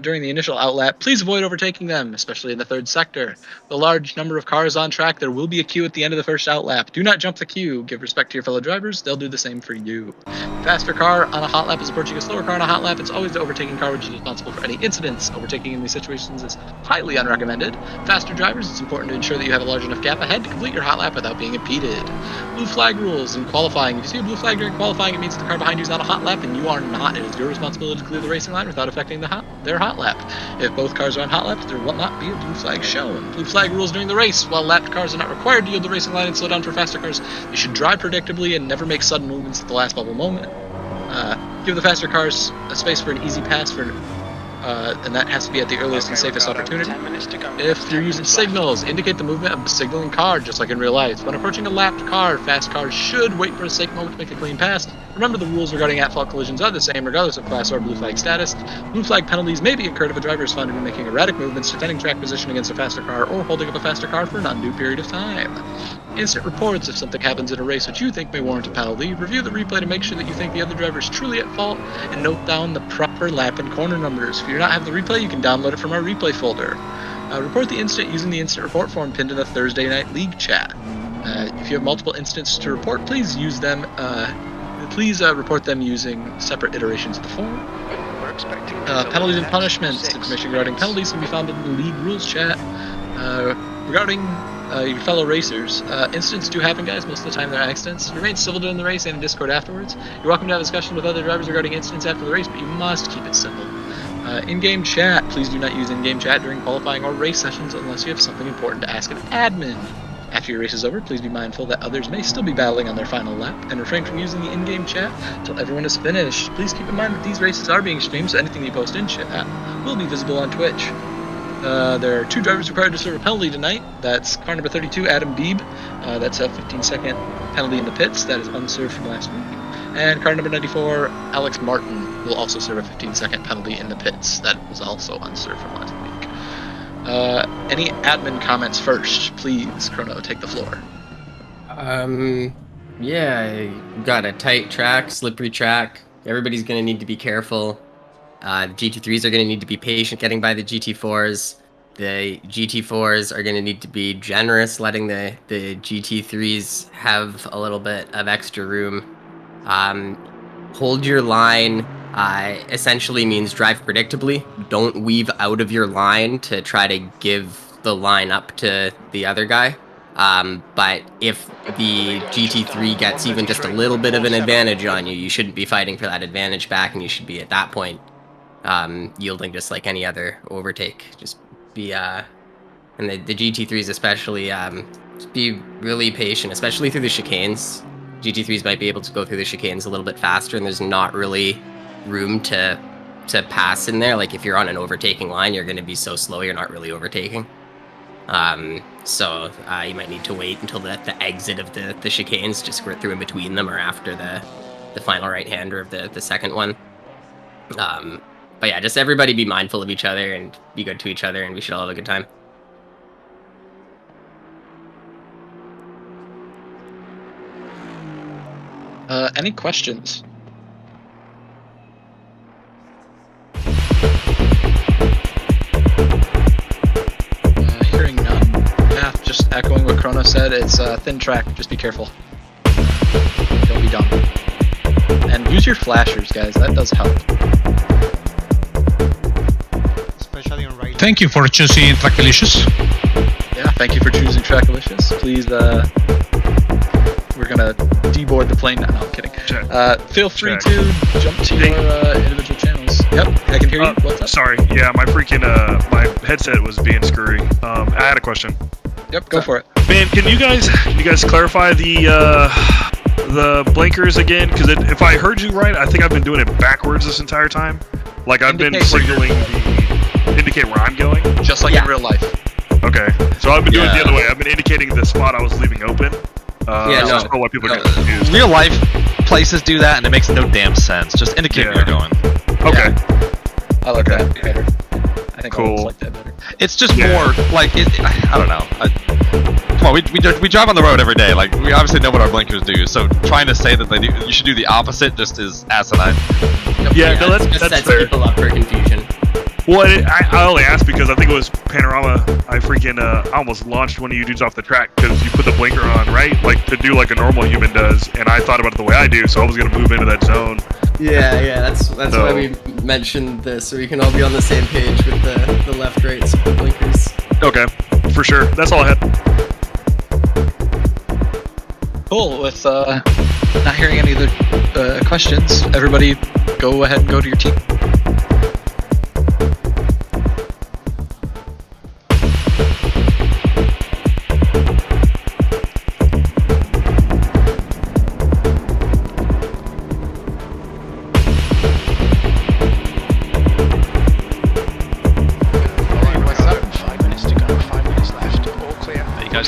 during the initial outlap, please avoid overtaking them, especially in the third sector. The large number of cars on track, there will be a queue at the end of the first outlap. Do not jump the queue. Give respect to your fellow drivers. They'll do the same for you. Faster car on a hot lap is approaching a slower car on a hot lap. It's always the overtaking car which is responsible for any incidents. Overtaking in these situations is highly unrecommended. Faster drivers, it's important to ensure that you have a large enough gap ahead to complete your hot lap without being impeded. Blue flag rules in qualifying. If you see a blue flag during qualifying, it means the car behind you is on a hot lap and you are not. It is your responsibility to clear the racing line without affecting their hot lap. If both cars are on hot laps, there will not be a blue flag shown. Blue flag rules during the race. While lapped cars are not required to yield the racing line and slow down for faster cars, they should drive predictably and never make sudden movements at the last bubble moment. Give the faster cars a space for an easy pass and that has to be at the earliest and safest opportunity. If you're using signals, indicate the movement of the signaling car, just like in real life. When approaching a lapped car, fast cars should wait for a safe moment to make a clean pass. Remember, the rules regarding at-fault collisions are the same regardless of class or blue flag status. Blue flag penalties may be incurred if a driver is found to be making erratic movements, defending track position against a faster car, or holding up a faster car for an undue period of time. Instant reports if something happens in a race which you think may warrant a penalty. Review the replay to make sure that you think the other driver is truly at fault, and note down the proper lap and corner numbers. If you do not have the replay, you can download it from our replay folder. Report the incident using the instant report form pinned in the Thursday night league chat. If you have multiple incidents to report, please use them. Please report them using separate iterations of the form. Penalties and punishments. Information regarding penalties can be found in the league rules chat. Regarding your fellow racers, incidents do happen, guys. Most of the time they're accidents. Remain civil during the race and in Discord afterwards. You're welcome to have a discussion with other drivers regarding incidents after the race, but you must keep it civil. In-game chat. Please do not use in-game chat during qualifying or race sessions unless you have something important to ask an admin. After your race is over, please be mindful that others may still be battling on their final lap, and refrain from using the in-game chat until everyone is finished. Please keep in mind that these races are being streamed, so anything you post in chat will be visible on Twitch. There are 2 drivers required to serve a penalty tonight. That's car number 32, Adam Beebe. That's a 15-second penalty in the pits. That is unserved from last week. And car number 94, Alex Martin, will also serve a 15-second penalty in the pits. That was also unserved from last week. Any admin comments first? Please, Chrono, take the floor. Yeah, got a tight track, slippery track. Everybody's going to need to be careful. The GT3s are going to need to be patient getting by the GT4s. The GT4s are going to need to be generous, letting the GT3s have a little bit of extra room. Hold your line essentially means drive predictably. Don't weave out of your line to try to give the line up to the other guy. But if the GT3 gets even just a little bit of an advantage on you, you shouldn't be fighting for that advantage back, and you should be at that point yielding just like any other overtake. Just be and the GT3s especially just be really patient, especially through the chicanes. GT3s might be able to go through the chicanes a little bit faster, and there's not really room to pass in there. Like if you're on an overtaking line, you're going to be so slow you're not really overtaking. So you might need to wait until the exit of the chicanes to squirt through in between them, or after the final right-hander of the second one. But yeah, just everybody be mindful of each other and be good to each other, and we should all have a good time. Any questions? Hearing none. Yeah, just echoing what Chrono said, it's a thin track, just be careful. Don't be dumb. And use your flashers, guys, that does help. Especially on right. Thank you for choosing Trackilicious. Yeah, thank you for choosing Trackilicious. Please, we're gonna deboard the plane now. No, I'm kidding. Feel free to jump to your individual channels. Yep, I can hear you. What's up? Sorry, yeah, my freaking my headset was being screwy. I had a question. Yep, go for it. Man, can you guys clarify the blinkers again? Because if I heard you right, I think I've been doing it backwards this entire time. Like I've been signaling indicate where I'm going. Just like in real life. Okay, so I've been doing it the other way. I've been indicating the spot I was leaving open. That's probably why people get confused. Real life places do that, and it makes no damn sense. Just indicate where you're going. Okay. Yeah. I like that better. I think cool. I like that better. It's just more like I don't know. Come on, we drive on the road every day. Like we obviously know what our blinkers do. So trying to say that you should do the opposite just is asinine. Yeah, no, that's sets fair. people up for confusion. Well, I only asked because I think it was Panorama. I freaking almost launched one of you dudes off the track because you put the blinker on, right? Like to do like a normal human does, and I thought about it the way I do, so I was gonna move into that zone. Yeah, that's why we mentioned this, so we can all be on the same page with the left, right, super blinkers. Okay, for sure. That's all I had. Cool. With not hearing any other questions, everybody go ahead and go to your team.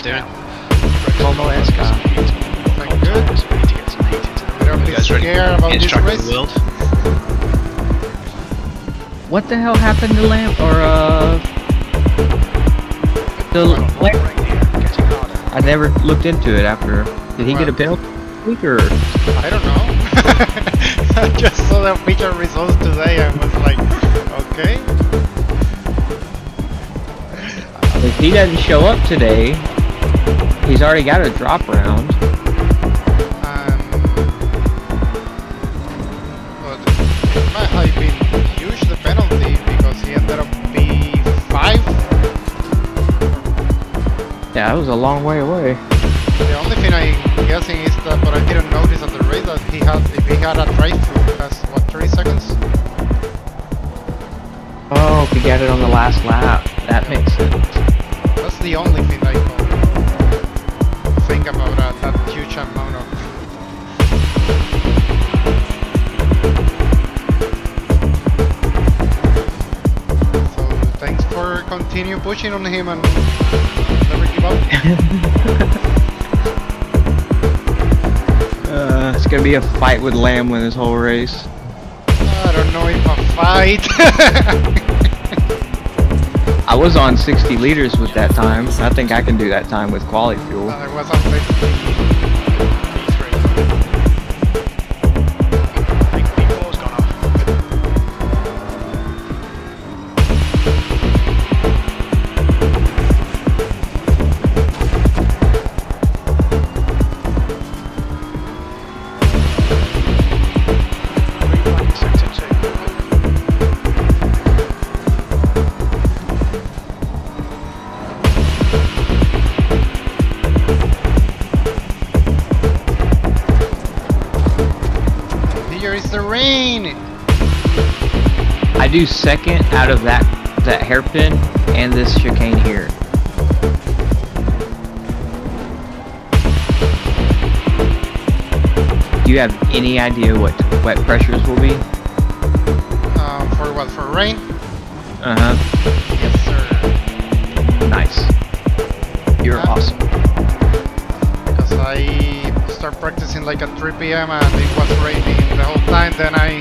Doing? Good. Don't be scared about this race. What the hell happened to Lamp the Lamp? I never looked into it after. Did he get a penalty or? I don't know. I just saw the official results today and was like, okay. If he doesn't show up today, he's already got a drop round. But it might have been huge, the penalty, because he ended up P5. Yeah, that was a long way away. The only thing I'm guessing is that, but I didn't notice at the race that if he had a drive-through, that's what, 30 seconds? Oh, if he got it on the last lap, that makes sense. That's the only thing I can think about that huge amount of. So thanks for continue pushing on him and never give up. It's gonna be a fight with Lamlin this whole race. I don't know if a fight. I was on 60 liters with that time. I think I can do that time with quality fuel. I was on 50. I do second out of that hairpin and this chicane here. Do you have any idea what wet pressures will be? For what? For rain? Uh-huh. Yes, sir. Nice. You're awesome. Because I start practicing like at 3 p.m. and it was raining the whole time. Then I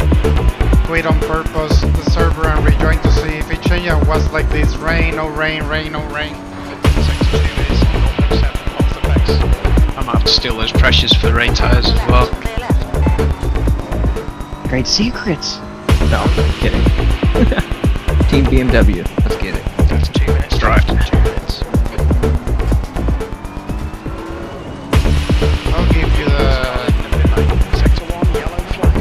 quit on purpose the server and rejoined to see if it changed and was like this: rain, no rain, rain, no rain. 62 is 0.7 off the pace. I might have to steal those pressures for the rain tyres as well. Great secrets. No, I'm kidding. Team BMW, let's get it. That's 2 minutes drive. 2 minutes. I'll give you the. Sector 1, yellow flag.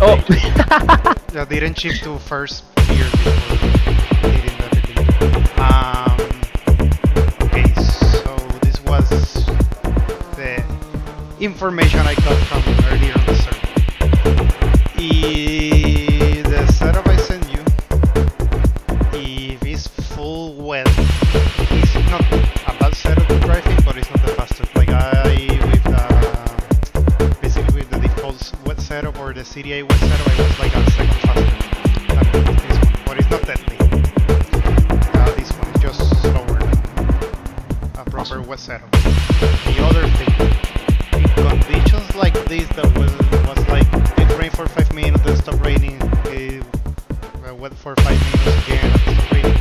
Oh! Yeah, didn't shift to first gear before hitting the okay, so this was the information I got from earlier on the server. The setup I sent you, if it's full wet, it's not a bad setup to drive in, but it's not the fastest. Like basically with the default wet setup or the CDA wet setup, I was like a second faster than this one, but it's not deadly. This one is just slower than a proper wet setup. The other thing, in conditions like this that was like it rained for 5 minutes, then stopped raining, wet for 5 minutes again, and stopped raining,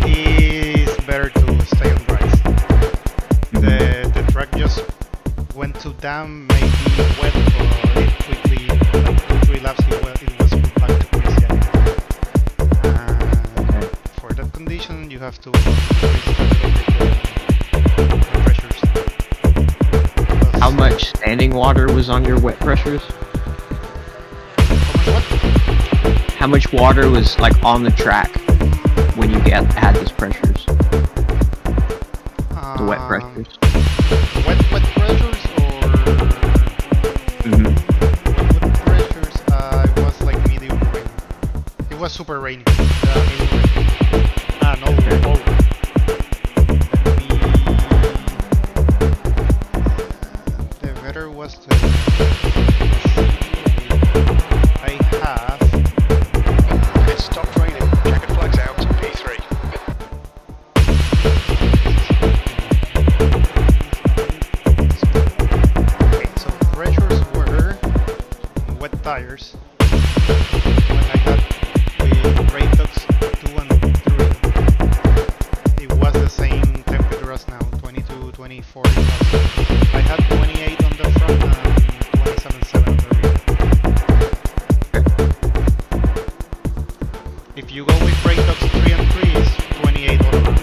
it's better to stay on dries. The track just went too damn maybe wet, but it quickly, like 2-3 laps, it was back to greasy again. have to increase a little bit the pressures. How much standing water was on your wet pressures? What? How much water was like on the track when you had these pressures? The wet pressures. Wet pressures or Mm-hmm. wet pressures? It was like medium rain. It was super rainy. Medium rain. No. Oh. The weather was the I have. It stopped raining. Jacket flags out on P3. Okay, so pressures were wet tires. When I had with rain ducts 2 and 3, it was the same temperature as now, 22, 24 it was. I had 28 on the front and 27.7 on the rear. If you go with brake ducts 3 and 3, it's 28 all around.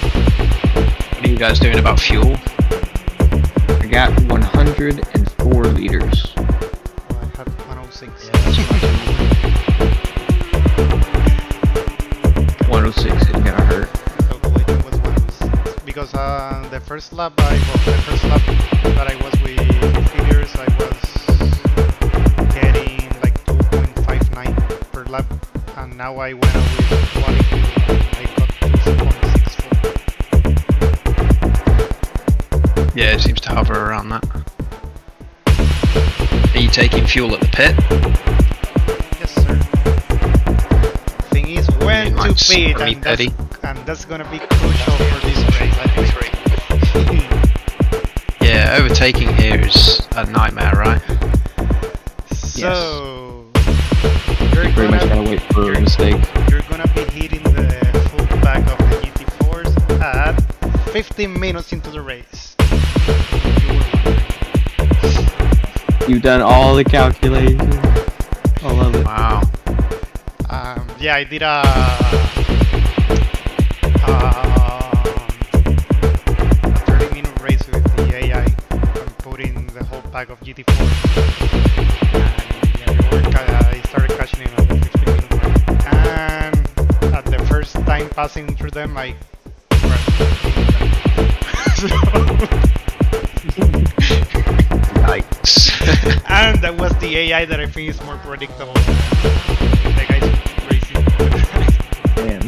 What are you guys doing about fuel? I got 104 liters. Well, I had 106. 106 is gonna hurt. Calculation was 106. Because the first lap that I was with 50 liters, I was getting like 2.59 per lap, and now I went out with quality and I got 2.64. Yeah, it seems to hover around that. Are you taking fuel at the pit? Yes, sir. Thing is, when You to like pit, semi-petty? and that's gonna be crucial for this race, I think. Yeah, overtaking here is a nightmare, right? So, You pretty much gotta wait for a mistake. you're gonna be hitting the full back of the GT4s at 15 minutes into the race. You were wondering. You've done all the calculations. I love it. Wow. Yeah, I did a 30-minute race with the AI. I'm putting the whole pack of GT4. And yeah, I started catching him at the 15-minute mark. And at the first time passing through them, I crashed into them. Yikes. And that was the AI that I think is more predictable than the guys racing. Man.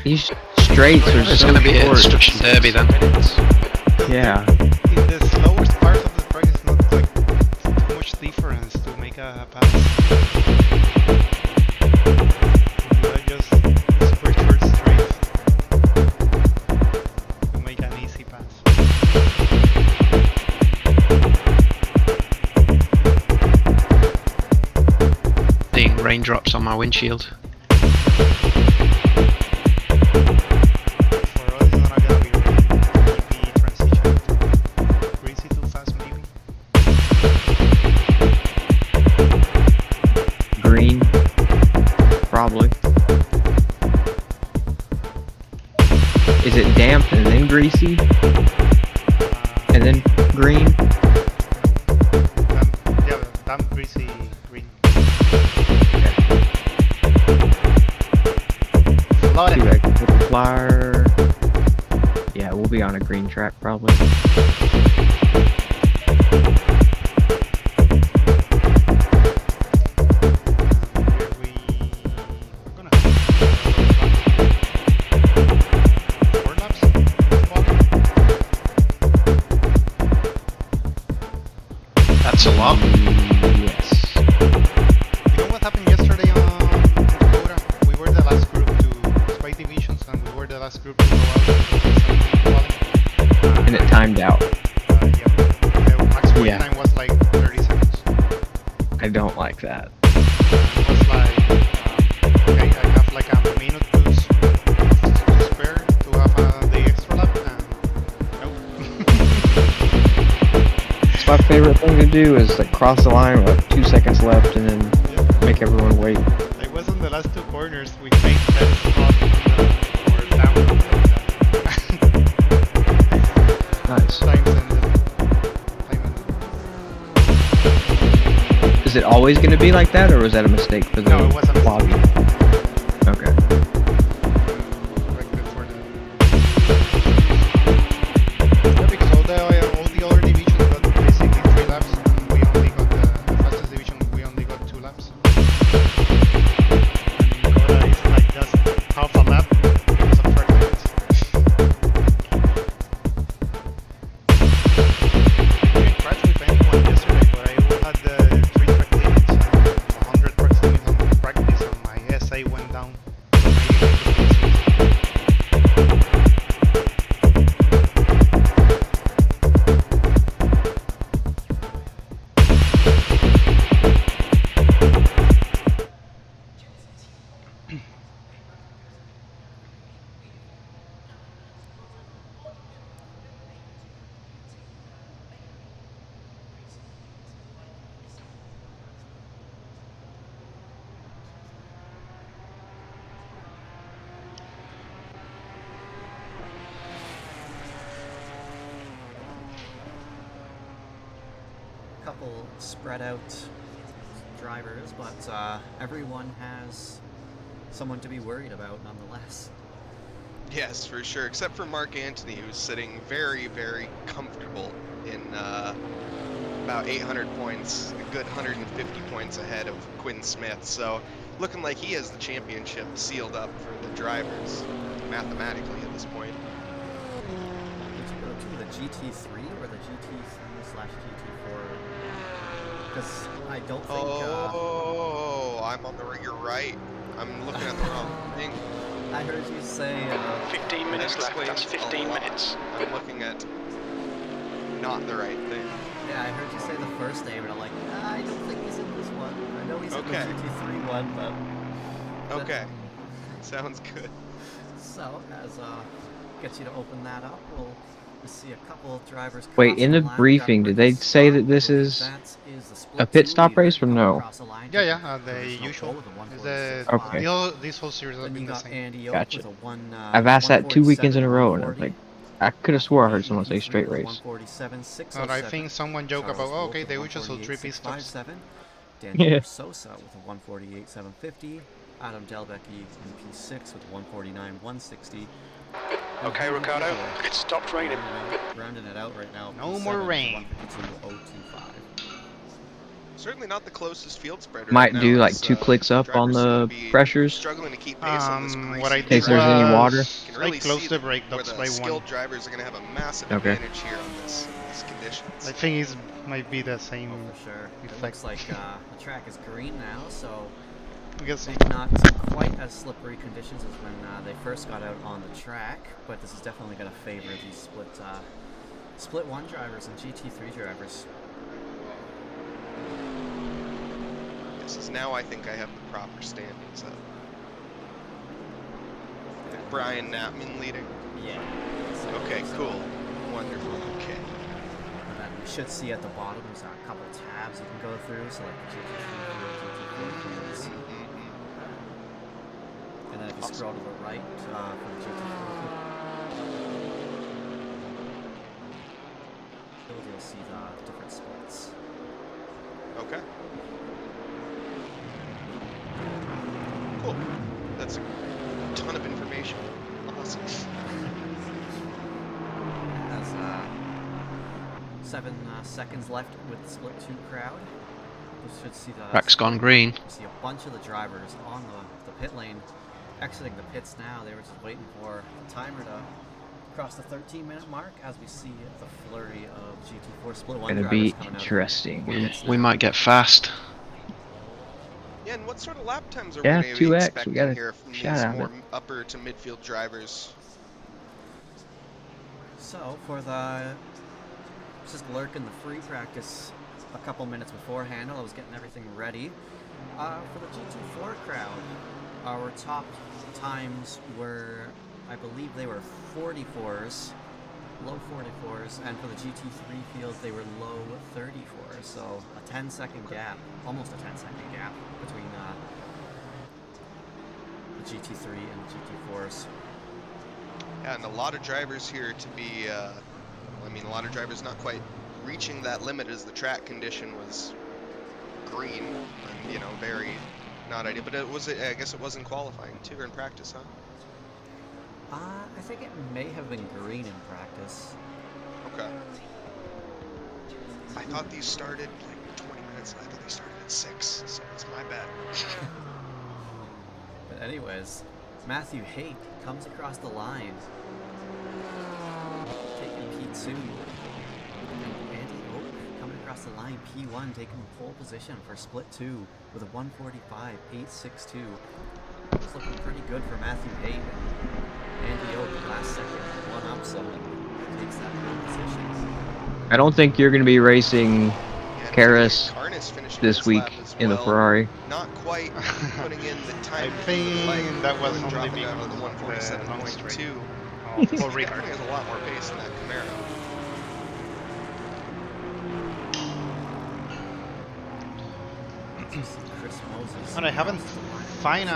These straights are It's so going to be a short. destruction derby then. Yeah. In the slowest parts of the track, it's not like too much difference to make a pass. You are just super short straight to make an easy pass. Seeing raindrops on my windshield. For us, it's not gonna be really easy transition from crazy to fast, maybe. Green. Probably. Is it damp and then greasy and then green? Damn greasy green. Flood See it. if I can put the flyer. Yeah, we'll be on a green track probably. We're gonna have 4 laps. That's a lot. Yes. You know what happened yesterday on Dakota? We were the last group to spy divisions, and we were the last last group to go out. And it timed out. Yeah. The max wait Yeah. time was like 30 seconds. I don't like that. It was like, okay, I have like a minute to spare to have the extra lap, and nope. It's my favorite thing to do is like cross the line with like 2 seconds left and then make everyone wait. I was in the last two corners. We made that spot or down. Nice. Time ended. Is it always going to be like that, or was that a mistake for the No, it wasn't a lobby? Okay. Corrected for the. Yeah, because all the other divisions got basically 3 laps, and we only got the fastest division. We only got 2 laps. And Koda is like just half a lap because of track limits. I didn't crash with anyone yesterday, but I had the 3 track limits and 100 track limits on practice, and my SA went down. So couple spread out drivers, but everyone has someone to be worried about nonetheless. Yes, for sure. Except for Mark Antony, who's sitting very, very comfortable in about 800 points, a good 150 points ahead of Quinn Smith. So, looking like he has the championship sealed up for the drivers, mathematically at this point. Did you go to the GT3 or the GT3/GT4? Because I don't think. Oh, I'm on the. You're right. I'm looking at the wrong thing. I heard you say 15 minutes left. That's 15 minutes. I'm looking at not the right thing. Yeah, I heard you say the first name, and I'm like, I don't think he's in this one. I know he's in the GT3 one, but. Okay. Sounds good. So, as gets you to open that up, we'll see a couple of drivers. Wait, in the briefing, did they say that this is a pit stop race or no? Yeah, the usual. Is the Okay. This whole series has been the same. Gotcha. I've asked that 2 weekends in a row, and I'm like, I could have swore I heard someone say straight race. And I think someone joked about, oh, okay, they would just 3 pit stops. Daniel Sosa with a 148.750. Adam Delbecki in P6 with 149.160. Okay, Ricardo, it stopped raining. Rounding it out right now. No more rain. 152.025. Certainly not the closest field spread. Might right do now. like It's, 2 clicks up on drivers the be pressures. Struggling to keep pace on this What I In case there's any water. really I closed see the brake where ducts the by skilled 1. drivers are going to have a massive Okay. advantage here on these conditions. I think it might be the same. For sure. It effect. looks like the track is green now, so I guess maybe not quite as slippery conditions as when they first got out on the track, but this is definitely going to favor these split 1 drivers and GT3 drivers. This is now I think I have the proper standings up. Brian Knappman leading. Yeah. Okay, cool. Wonderful. Okay. And then we should see at the bottom there's a couple tabs you can go through, so like the GT3 field, GT4 fields. And then if you scroll to the right for the GT4 field, you'll see the different splits. Okay. Cool. That's a ton of information. Awesome. Has 7 seconds left with the split 2 crowd. We should see the Track's gone green. see a bunch of the drivers on the pit lane exiting the pits now. They were just waiting for the timer to cross the 13-minute mark as we see the flurry of GT4 split 1 Gonna drivers be coming out. interesting. We might get fast. Yeah, and what sort of lap times are Yeah, we going to be 2x, we expecting gotta here from shout these out more it. upper to midfield drivers? So for the just lurking the free practice a couple minutes beforehand, I was getting everything ready. For the GT4 crowd, our top times were, I believe they were 44s, low 44s, and for the GT3 field they were low 34s, so a 10-second gap, almost a 10-second gap between the GT3 and the GT4s. Yeah, and a lot of drivers here to be, I mean, a lot of drivers not quite reaching that limit as the track condition was green and, you know, very not ideal. But it was, I guess it was in qualifying too, or in practice, huh? I think it may have been green in practice. Okay. I thought these started like 20 minutes. I thought they started at 6, so it's my bad. But anyways, Matthew Haight comes across the line, taking P2. Andy Oak coming across the line, P1, taking pole position for split 2 with a 1:45.862. It's looking pretty good for Matthew Haight. Andy Oak last second, one up someone, takes that pole position. I don't think you're going to be racing Karras this week in the Ferrari. Not quite putting in the time. I think that was only dropping because out of the of the long straight. 147.2. Paul He Ricard. definitely has a lot more pace than that Camaro. Chris Moses. And I haven't find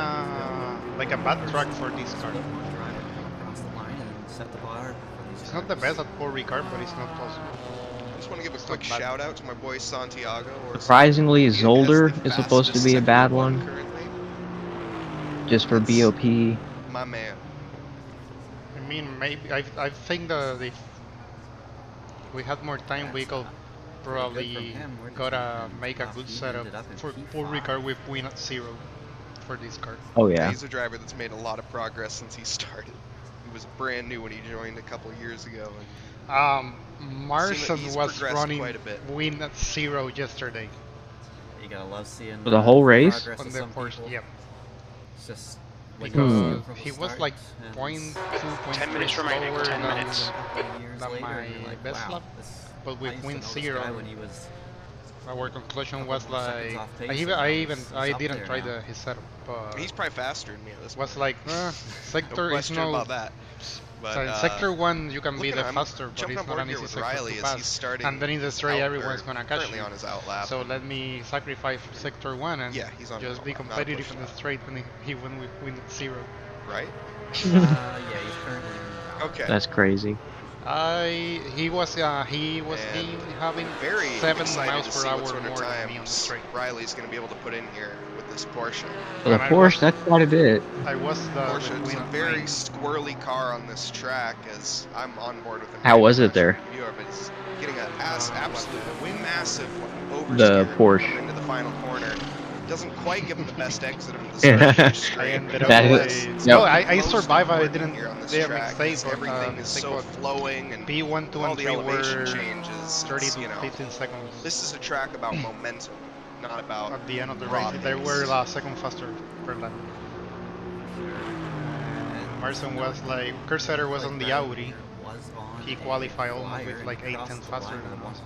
like a bad track for this car. Across the line and set the bar. It's not the best at Paul Ricard, but it's not possible. I just want to give a quick shout out to my boy Santiago. Surprisingly, Zolder is supposed to be a bad one. Just for BOP. My man. I mean, maybe I think that if we had more time, we could probably gotta make a good setup for Paul Ricard with win at 0 for this car. Oh yeah. He's a driver that's made a lot of progress since he started. He was brand new when he joined a couple of years ago. And Marson he's was progressed running quite a bit. win at 0 yesterday. You gotta love seeing For the whole race? progress On of the some Porsche, people. yep. It's just Because from the he was start, like and 0.2, 10 0.3 minutes remaining, slower 10 than, minutes. a couple of years than later, my and you're like, best wow, lap. this- But I with used to win know this 0, guy when he was our conclusion couple was more seconds like, off pace, I and he's up didn't there try now. his setup, but He's probably faster than me at this was point. like, No sector is question no, about that. But, so in sector 1 you can be looking the at- faster, but jumping it's on not board an here easy with sector Riley to as pass. he's starting And then in the straight out, everyone's or gonna catch currently you. on his outlap. So let me sacrifice sector 1 and Yeah, he's on his just be outlap, not a competitive push in the stop. straight when he win with win at 0. Right? yeah, he's currently in Okay. That's crazy. He was having Very 7 excited miles to per see hour what sort of more than me on the times straight. Riley's going to be able to put in here with this Porsche. For the And I Porsche, was- that's quite a bit. I was the Porsche is win a at very 9. squirrely car on this track, as I'm on board with him. How was it there? Review of it. He's getting an absolute massive The oversteer Porsche. coming into the final corner. Doesn't quite give him the best exit of the Yeah. stretch I straight. ended up That like, is- no, yep. I survived. I Most didn't important here on this do a track mistake, is but everything is so but flowing and P1, 2, all and the 3 elevation were changes. 30 It's, to you know, 15 seconds this is a track about momentum, not about at the end of the raw race. They pace. were second faster per lap. Marson was like, Kersetter was on the Audi. He qualified almost with like 8/10 faster than us.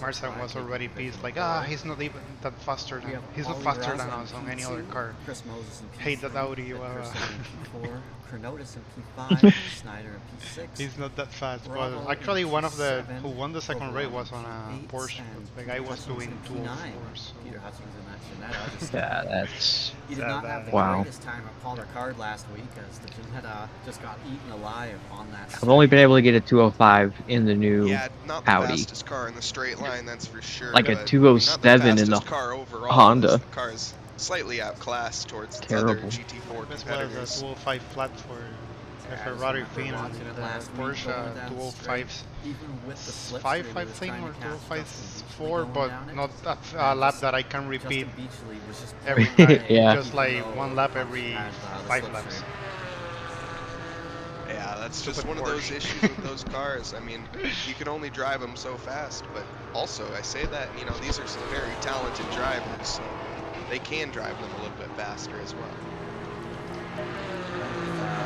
Marson was already pissed, like, he's not even that faster than, he's not faster than us on any other car. Chris Moses in Hate that Audi. P4, Cronotis in P5, Snyder in P6. He's not that fast, but Bravo actually in one of the P7, who won the second race was on a P8, Porsche. and The guy was Hutchins doing in 204. P9. So Peter Hutchins in that Ginetta. Just, Yeah, that's... he did not have the Wow. greatest time at Paul Ricard last week, as the Ginetta just got eaten alive on that. I've only been able to get a 205 in the new Yeah, not the Audi. fastest car in the straight line, that's for sure. Like a but 207 not the in the fastest car overall. Honda. The car is slightly outclassed towards its Terrible. other GT4 this was competitors. a 205 flat for the Ferrari Finn and watching it the last week Porsche going down the 205s. Even with the slipstream, 5 he I was think trying or to catch 205 Justin 4, going but down it. not that And lap just- that I can repeat Justin Beachley was just every pulling time. Yeah. Just like one lap every had, the 5 slipstream. laps. Yeah, that's just Stupid one of those Porsche. issues with those cars. I mean, you can only drive them so fast, but also I say that, you know, these are some very talented drivers. So they can drive them a little bit faster as well.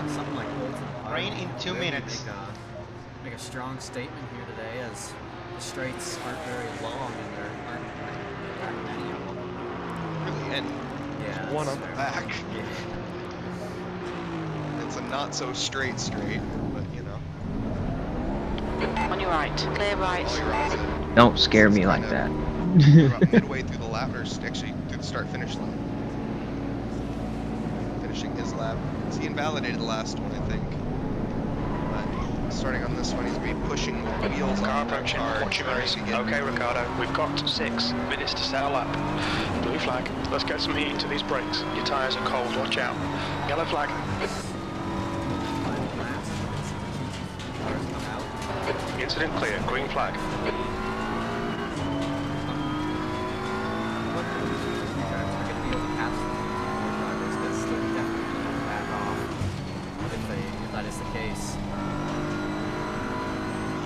Something like Oulton, Rain in 2 really minutes. Make a strong statement here today, as the straights aren't very long and there aren't that many of them. Really, and Yeah, one that's on the fair. back. Yeah. It's a not so straight, but you know. On your right, clear right. All your opposite. Don't scare It's me like kinda- that. We're about midway through the lap, or actually through the start-finish line. Finishing his lap. So he invalidated the last one, I think. But starting on this one, he's going to be pushing the wheels Car off that approaching, car. watch your trying minutes. to get- Okay, Ricardo, we've got 6 minutes to settle up. Blue flag, let's get some heat into these brakes. Your tyres are cold, watch out. Yellow flag. Incident clear, green flag.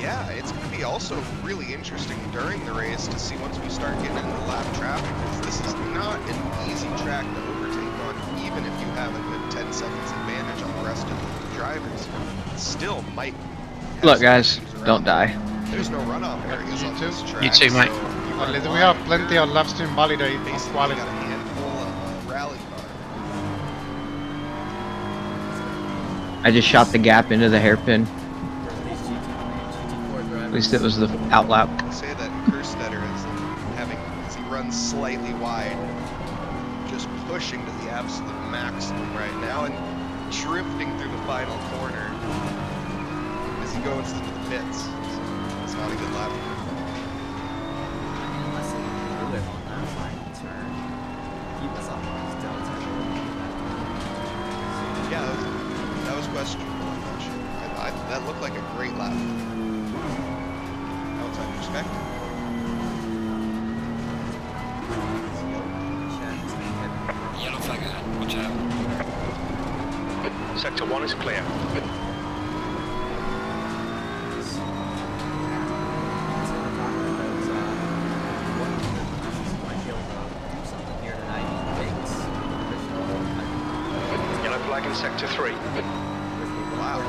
Yeah, it's going to be also really interesting during the race to see once we start getting into lap traffic, because this is not an easy track to overtake on, even if you have a good 10 seconds advantage on the rest of the drivers. It still might have Look, some guys, issues don't around die. it. There's no runoff areas on this track. You too, mate. So you Well, are we have plenty of laps to invalidate on basically quality. got a handful of rally cars. I just shot the gap into the hairpin. At least it was the outlap. I say that Kerstetter is having, as he runs slightly wide, just pushing to the absolute maximum right now and drifting through the final corner as he goes into the pits. So it's not a good lap. Unless he blew it on that final turn. He was on his delta. Yeah, that was questionable. I'm not sure. That looked like a great lap. Outside perspective. Yellow flag ahead, watch out. Sector 1 is clear. Yellow flag in sector 3. Wow.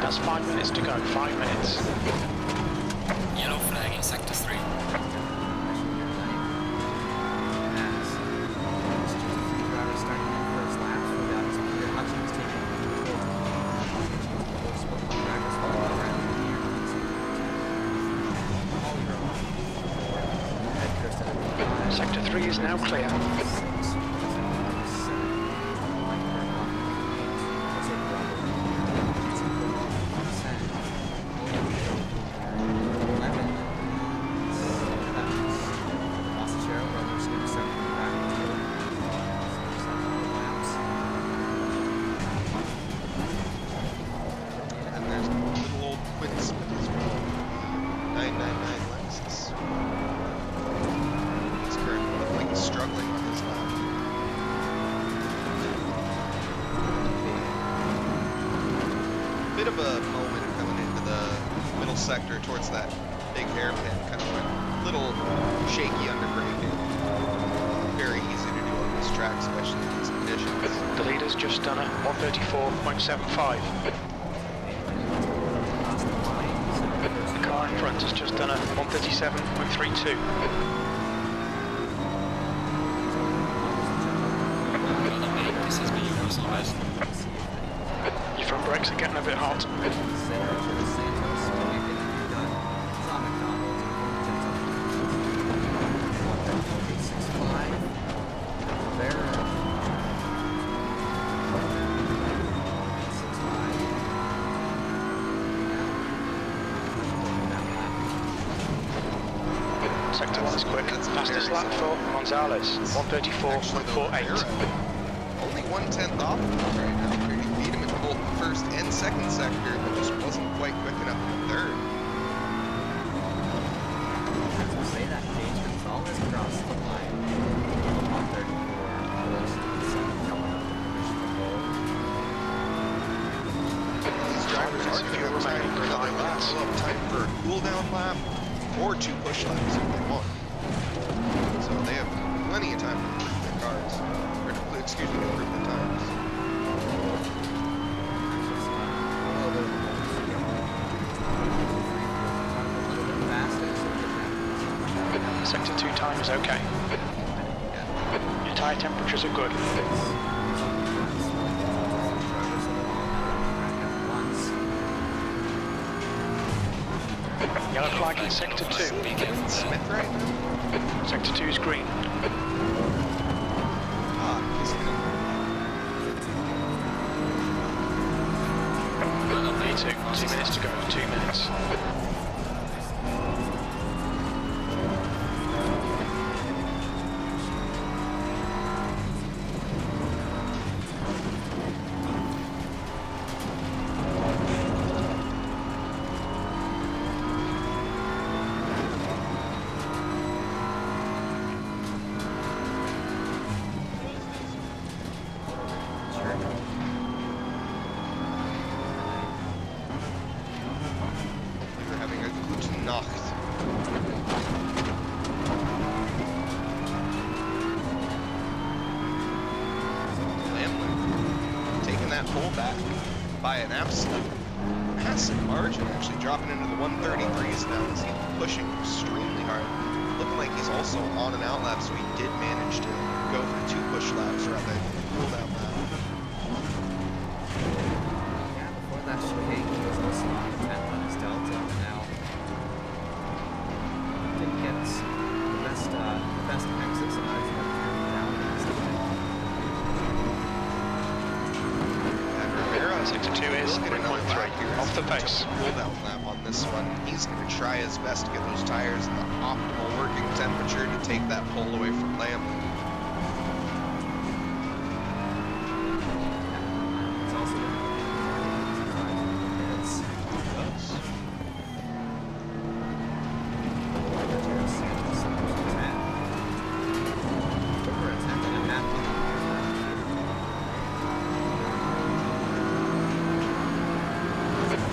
That's 5 minutes to go, 5 minutes. Yellow flag in sector 3. Sector 3 is now clear. And there's little old Quinn Smith as well. 999 Lexus. He's currently looking like he's struggling on his lap. Bit of a moment coming into the middle sector towards that big hairpin. Kind of went a little shaky under braking. Very easy to do on this track, especially in these conditions. The leader's just done a 134.75. The car in front has just done a 137.32. This has been your personal best. Your front brakes are getting a bit hot. Sector 1 is quick. Fastest lap for Gonzalez, 134.48. Only 1/10 off of him right now. He beat him in both the first and second sector, but just wasn't quite quick enough in the third. Say that Paige Gonzalez crossed the line on 34. Coming up in position pole. These drivers are going to have time for another lap. They'll have time for a cool down lap or 2 push laps if they want. So they have plenty of time to improve their cars. Or to, excuse me, to improve their tires. Sector 2 time is okay. Your tyre temperatures are good. Yellow flag in Sector 2. Smith right now? Sector 2 is green. He's gonna... Me too. 2 minutes to go. 2 minutes. We're having a gute Nacht. Lamley taking that pole back by an absolute massive margin, actually dropping into the 133s now as he's pushing extremely hard. Looking like he's also on an out lap, so he did manage to go for 2 push laps rather than pull down lap. Yeah, before that chicane, he was also on the 10th on his delta. Now, didn't get the best exits, and I was going to turn down in his And Rivera Sector 2 is 3.3 off the pace. Pull down lap on this one. He's going to try his best to get those tires in the optimal working temperature to take that pull away from Lamb. It's also going to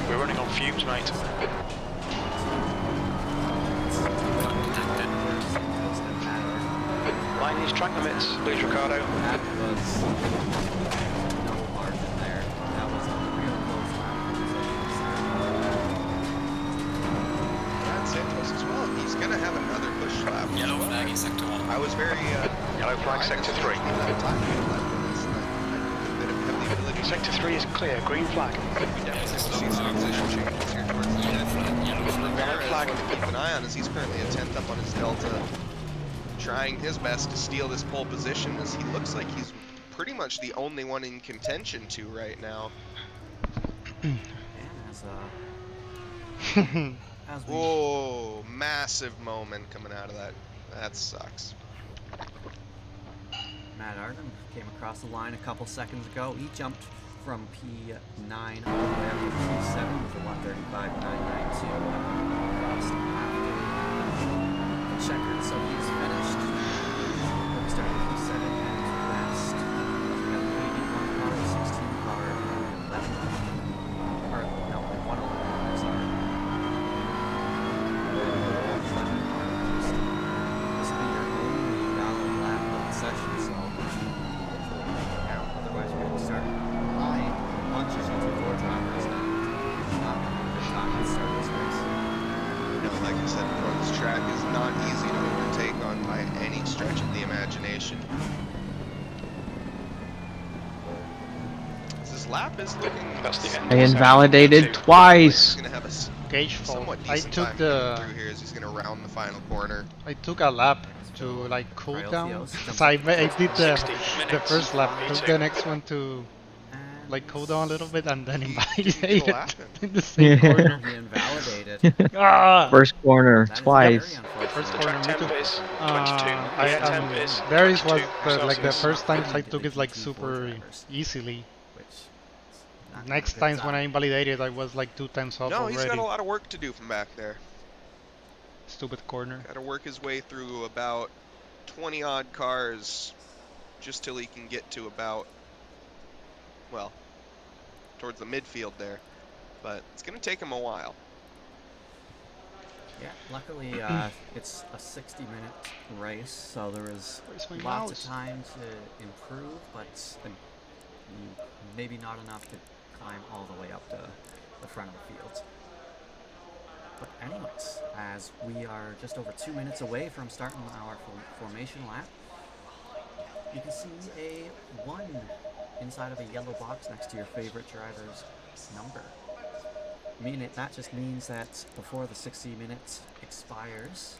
We're running on fumes, mate. Line these track limits, please, Ricardo. That was no margin there. That was a real close lap. Brad Santos as well. He's going to have another push lap. Yellow flag in Sector 1. I was very... Yellow flag, Sector 3. That time left in this, and I think that have the ability to... Sector 3 is clear, green flag. We definitely see some position changes here towards the end. Yellow flag. To keep an eye on as he's currently a 10th up on his delta, trying his best to steal this pole position as he looks like he's pretty much the only one in contention to right now. And as we Whoa, massive moment coming out of that. That sucks. Matt Arden came across the line a couple seconds ago. He jumped from P9 all the way up to P7 with a 135.992 across the checkered, so he's finished. We started P7 and last. We have an 81 car, 16 car, and 11 car. Or, no, 111, I'm sorry. 11 car. This will be your only valid lap of the session, so otherwise we're going to start behind a bunch of GT4 drivers and not a good time to start this race. You know, like I said before, this track is not easy to overtake on by any stretch of the imagination. This lap is looking... That's the end. I invalidated twice. He's going to have a Gauge fault. somewhat I decent took time coming the. through here as he's going to round the final corner. I took a lap to like cool Trail down. Theos So jumps I up did the 60 minutes. first lap. Me Took too. the next one to And like cool down a little bit and then He invalidated didn't lap in the same corner. he invalidated. Ah! First corner, That is twice. very unfortunate. First Track corner, me temp too. is 22. Temp is Varys 22 was like the Celsius. first times I Did took the it like GT4 super drivers. easily. Which not a Next good times when I sign. invalidated, I was like 2 times off No, already. he's got a lot of work to do from back there. Stupid corner. Got to work his way through about 20 odd cars just till he can get to about, well, towards the midfield there. But it's going to take him a while. Yeah, luckily it's a 60-minute race, so there is Where's my lots mouse? of time to improve, but maybe not enough to climb all the way up to the front of the field. But anyways, as we are just over 2 minutes away from starting our formation lap, you can see a 1 inside of a yellow box next to your favorite driver's number. That just means that before the 60 minutes expires,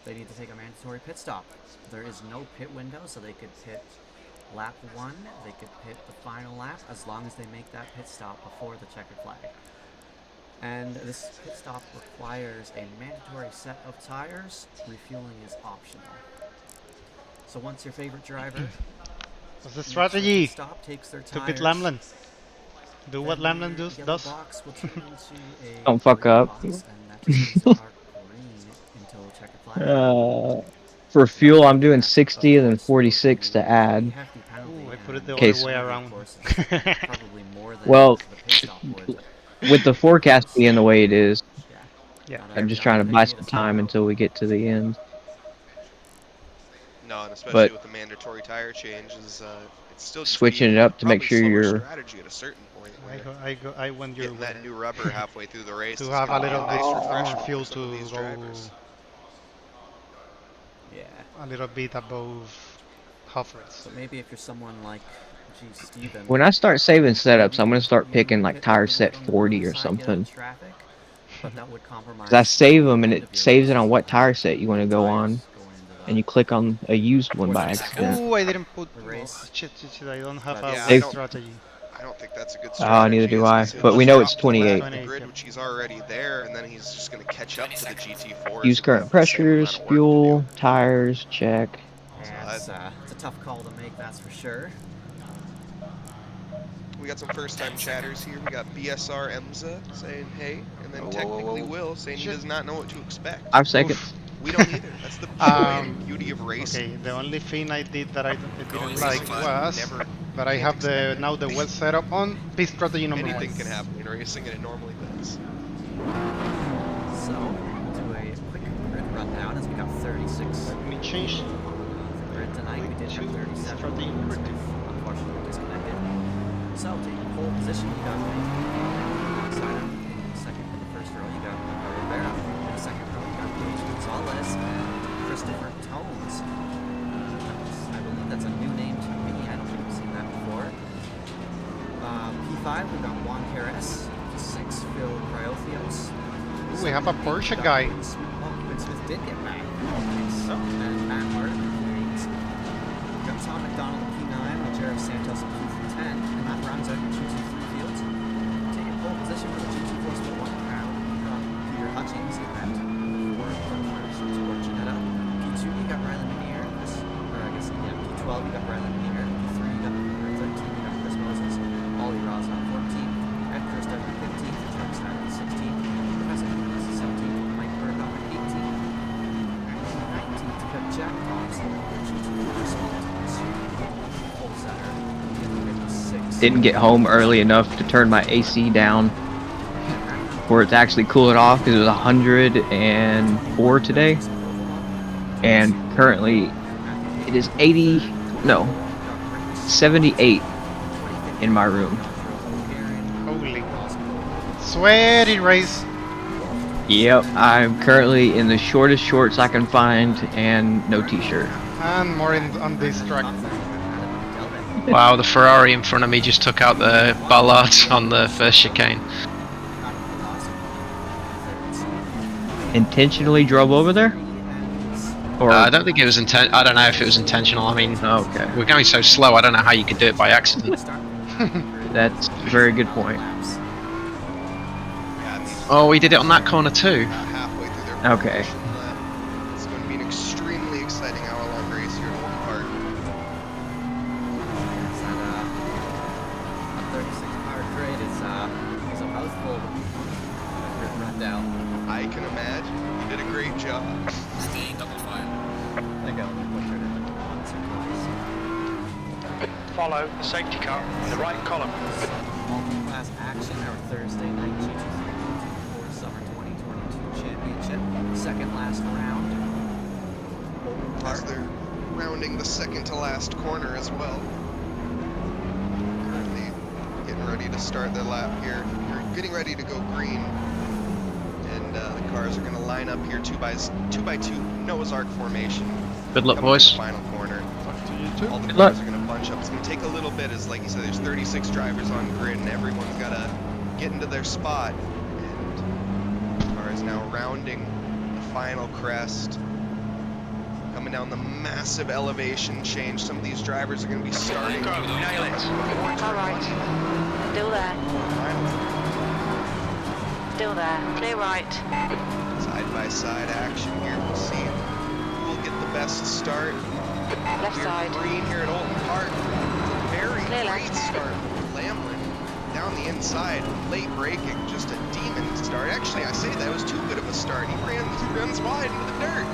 they need to take a mandatory pit stop. There is no pit window, so they could pit lap 1, they could pit the final lap, as long as they make that pit stop before the checkered flag. And this pit stop requires a mandatory set of tires. Refueling is optional. So once your favorite driver What's the strategy? Stop, takes their To pit tires, Lamlin. Do what Lamlin does. box will turn into a Don't fuck green up. box, and that just means they are green until checkered flag. For fuel, I'm doing 60 and then 46 to add. Ooh, I put it the Okay, other way around. Probably more than Well, the pit stop would. with the forecast being the way it is, Yeah. I'm just trying to buy some time until we get to the end. No, and especially But with the mandatory tire changes, it's still just switching be it up to make probably sure slower you're strategy at a certain point. I went your Getting that way. new rubber halfway through the race To is have a gonna be little nice bit refreshment more fuel for some of to these go drivers. a little bit above half race. So maybe if you're someone like Steven, when I start saving setups, I'm gonna start picking like tire set 40 or something. but that would compromise. 'Cause I save them and it saves it on what tire set you want to go on, and you click on a used one by accident. Ooh, I didn't put. The race. Oh, shit, I don't have Yeah, a strategy. I don't think that's a good strategy. Neither do is I. because he'll But we just know it's drop to the left 28. of the grid, which he's already there, and then he's just going to catch up to the GT4s. Use who current have the same amount pressures, of work to fuel, do. tires, check. Yeah, it's a tough call to make, that's for sure. We got some first-time chatters here. We got BSR Emza saying hey, and then Whoa, technically whoa. Will saying he Shit. does not know what to expect. 5 seconds. We don't either. That's the joy and beauty of racing. Okay, the only thing I did that I didn't Racing like is was never that I have the now the well set up on pit strategy number 1. Anything can happen in racing, and it normally does. So, we'll do a quick grid rundown as we got 36. Let me change The grid tonight, we did have 37. strategy number 2. Unfortunately disconnected. So, taking pole position, you got alongside him in the second and the first row, you got Rivera. In the second row, you got Luis Gonzalez and Christopher Tones. I believe that's a new name to me. I don't think I've seen that before. P5, we got Juan Perez. P6, Phil Cryothios. We have a Porsche guy. Quinn Smith did get back. Nice. And Matt Martin, P8. We got Tom McDonald at P9, with Jared Santos at P10, and that rounds out your GT3 field. Taking pole position for the GT4 Split 1 crowd, you got Peter Hutchings in that 4 Sport Janetta. P2, you got Rylan Minier. P12, you got Rylan Minier. P3, you got 13, you got Chris Moses. Ollie Ross on 14. Ed Kirst at 15. Chuck Snyder at 16. Professor Nicholas at 17. Mike Burkoff at 18. And 19 to cut Jack Thompson. Didn't get home early enough to turn my AC down for it to actually cool it off because it was 104 today, and currently it is 78 in my room. Holy. Sweaty race. Yep, I'm currently in the shortest shorts I can find and no t-shirt. And more on this track. Wow, the Ferrari in front of me just took out the bollards on the first chicane. Intentionally drove over there? Or I don't think it was I don't know if it was intentional. I mean, okay, we're going so slow. I don't know how you could do it by accident. that's a very good point. Oh, we did it on that corner too. Halfway through their Okay. formation lap. It's going to be an extremely exciting hour-long race here at Oulton Park. A 36-hour grid is a mouthful of rundown. I can imagine. You did a great job. Staying double file. There you go. Follow the safety car in the right column. Multiclass action, our Thursday night GT3 Summer 2022 Championship. Second last round. As they're rounding the second to last corner as well. Currently getting ready to start their lap here. They're getting ready to go green. And the cars are going to line up here 2x2 Noah's Ark formation. Good luck, Coming in the boys. final corner. All the Good cars luck. are going to bunch up. It's going to take a little bit, as like you said, there's 36 drivers on grid, and everyone's got to get into their spot. And the car is now rounding the final crest. Coming down the massive elevation change. Some of these drivers are going to be starting. Go, nail it. All right. Still there. Still there. Clear right. Side-by-side action here. We'll see who will get the best start. Left We're side. green here at Oulton Park. It's a very Clear great left. start. Lamlin down the inside, late braking, just a demon start. Actually, I say that was too good of a start. He runs wide into the dirt.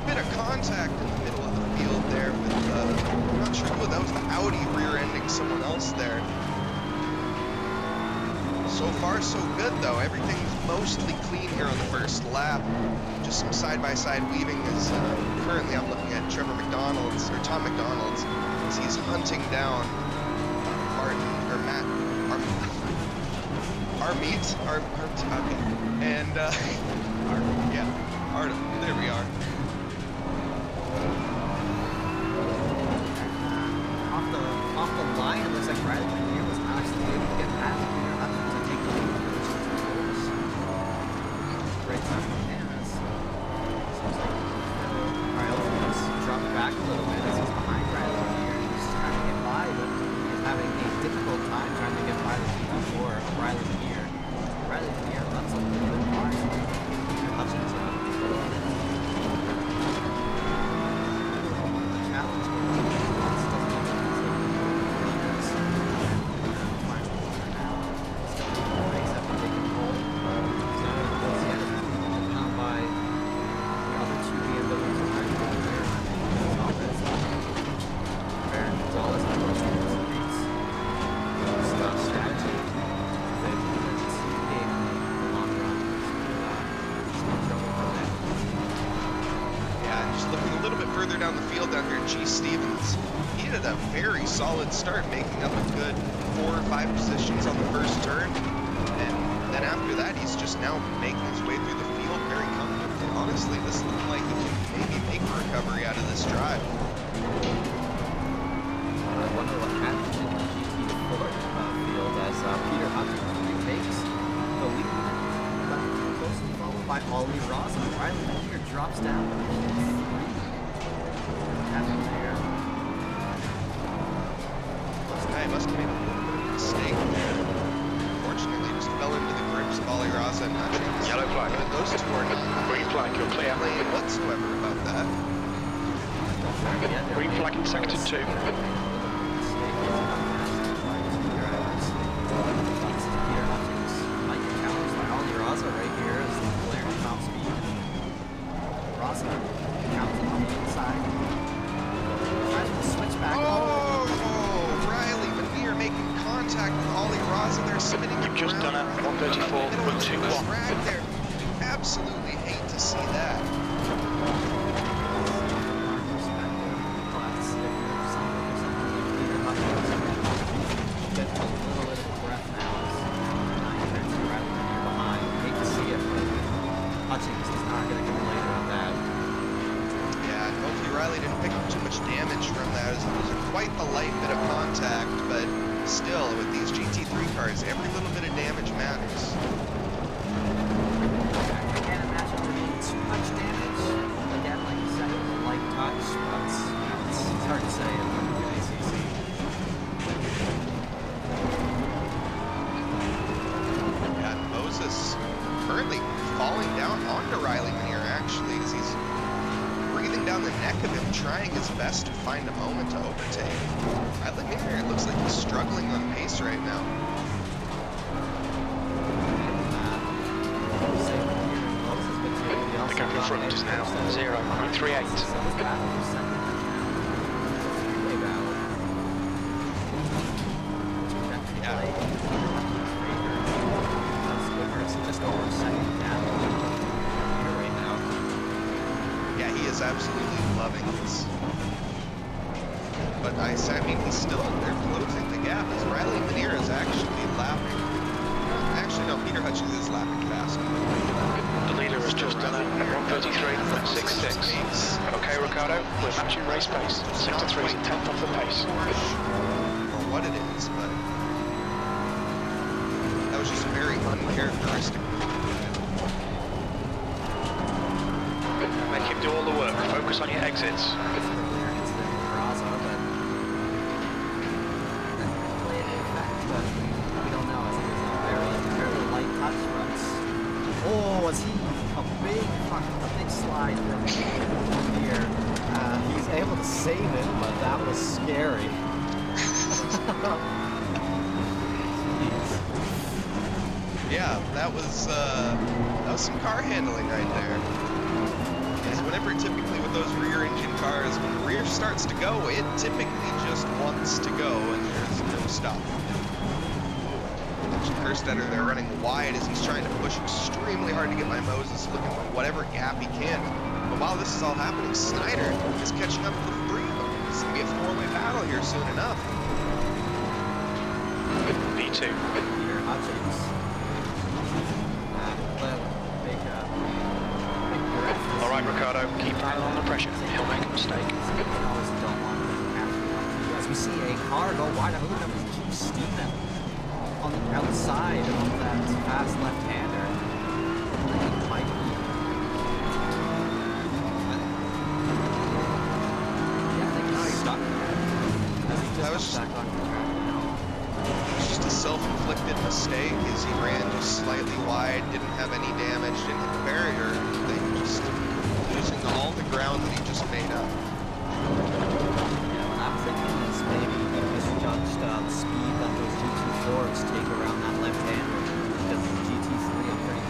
Bit of contact in the middle of the field there with, I'm not sure who, that was the Audi rear-ending someone else there. So far, so good though. Everything's mostly clean here on the first lap. Just some side-by-side weaving as currently I'm looking at Tom McDonald's, as he's hunting down okay. And, Artem, there we are. Off the line, it looks like Riley Lanier was actually able to get past Peter Hutton to take the lead for the G2s. Great time from him as seems like Riley has dropped back a little bit as he's behind Riley Lanier. He's trying to get by, but he's having a difficult time trying to get by the G2 of Riley Lanier. Riley Lanier runs a little bit wide. Peter Hutton's up. Challenge down the field down here, G. Stevens, he had a very solid start, making up a good 4 or 5 positions on the first turn, and then after that he's just now making his way through the field very comfortably. Honestly, this looked like he could maybe make a recovery out of this drive. I wonder what happened in the GT4 field as Peter Hutton retakes the lead, but closely followed by Ollie Ross, and Riley Lanier drops down to P3. Must have made a little bit of a mistake there. Unfortunately, just fell into the grips of Ollie Ross and not sure. Yellow flag. Those two are not Green flag, you're clear. playing whatsoever about that. Green flag in sector 2. Right here is the player at top speed. Ross counting on the inside. Tries to switch back. Riley Lanier making contact with Ollie Ross, and they're spinning You've just done it. 134.21. Drag there. Absolutely hate to see that. Hutchings is not going to complain about that. Yeah, and hopefully Riley didn't pick up too much damage from that, as it was quite the light bit of contact, but still, with these GT3 cars, every little bit of damage matters. I can't imagine there being too much damage. Again, like you said, it was a light touch, but it's hard to say in the ACC. Yeah, Moses currently falling down onto Riley Lanier, actually, as he's breathing down the neck of him, trying his best to find a moment to overtake. Riley Lanier, it looks like he's struggling on pace right now. The gap in front is now 0.38. Just over a second down right now. Yeah, he is absolutely loving this. but I mean, they're closing the gap as Riley Manier is actually lapping. Actually, no, Peter Hutchins is lapping faster. The leader has just done it at 1:33.66. Okay, Ricardo, we're matching race pace. Sector 3 is a tenth off the pace. Or what it is, but that was just very uncharacteristic. Make him do all the work. Focus on your exits. Oh, was he a big slide from here? He's able to save it, but that was scary. Yeah, that was some car handling right there. Because whenever typically with those rear engine cars, when the rear starts to go, it typically just wants to go and there's no stop. Kerstetter there running wide as he's trying to push extremely hard to get by Moses, looking for whatever gap he can. But while this is all happening, Snyder is catching up with the three of them. It's going to be a four-way battle here soon enough. B2. Peter Hutchins. All right, Ricardo, keep piling on the pressure. He'll make a mistake. As we see a car go wide, who knows? Keep steaming on the outside of that fast left-hander. Might be. Yeah, I think he's stuck there. That was just a self-inflicted mistake as he ran just slightly wide, didn't have any damage, didn't hit the barrier or anything, just losing all the ground that he just made up. Yeah, what I'm thinking is maybe he misjudged the speed that those GT4s take around that left-hander, because the GT3 I'm pretty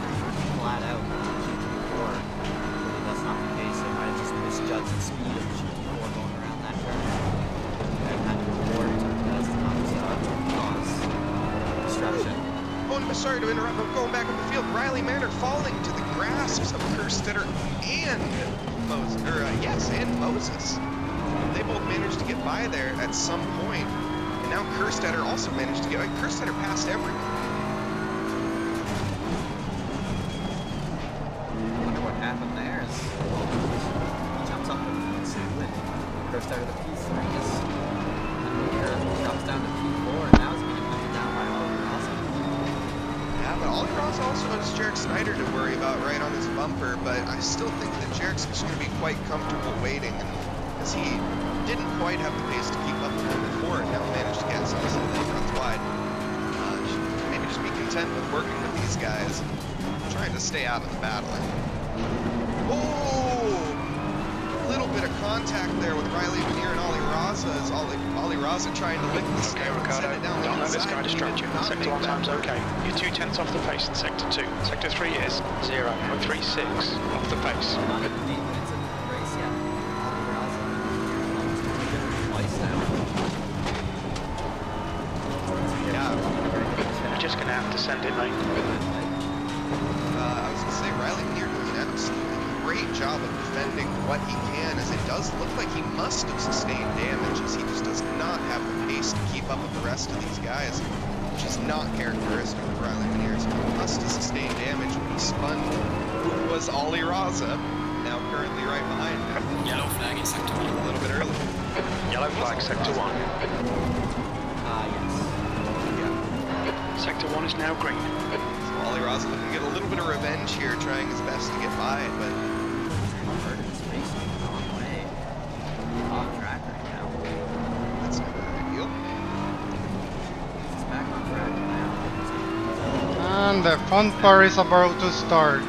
flat out, the GT4, maybe that's not the case. They might have just misjudged the speed of the GT4 going around that turn, and had to reward does not cause disruption. Oh, I'm sorry to interrupt, but going back up the field, Riley Manor falling to the grasps of Kerstetter and Moses, and Moses. They both managed to get by there at some point, and now Kerstetter also managed to get. Kerstetter passed everyone. I wonder what happened there. Is he jumps up to P2 and Kerstetter to P3 and drops down to P4, and now he's being moved down by Ollie Rosa. Yeah, but Ollie Rosa also has Jarek Snyder to worry about right on his bumper, but I still think that Jarek's just going to be quite comfortable waiting, as he didn't quite have the pace to keep up with him before, and now managed to get some runs wide. Maybe just be content with working with these guys, trying to stay out of the battling. Oh! A little bit of contact there with Riley Manier and Ollie Raza, as Ollie Raza trying to lick the snare and send it down the Don't let this inside. guy distract you. Sector 1 time's okay. You're 2 tenths off the pace in Sector 2. Sector 3 is 0.36 off the pace. Not even 8 minutes into the race yet. Ollie Rosa almost twice now. Yeah. You're just going to have to send it, mate. I was going to say, Riley Manier doing an absolutely great job of defending what he can, as it does look like he must have sustained damage, as he just does not have the pace to keep up with the rest of these guys, which is not characteristic of Riley Manier. He must have sustained damage when he spun who was Ollie Raza, now currently right behind him. Yellow flag in Sector 1. A little bit early. Yellow flag, Sector 1. Yes. Yeah. Sector 1 is now green. So Ollie Raza looking to get a little bit of revenge here, trying his best to get by, but Burden's facing the wrong way. Off track right now. that's never ideal. He's back on track now. And the fun part is about to start.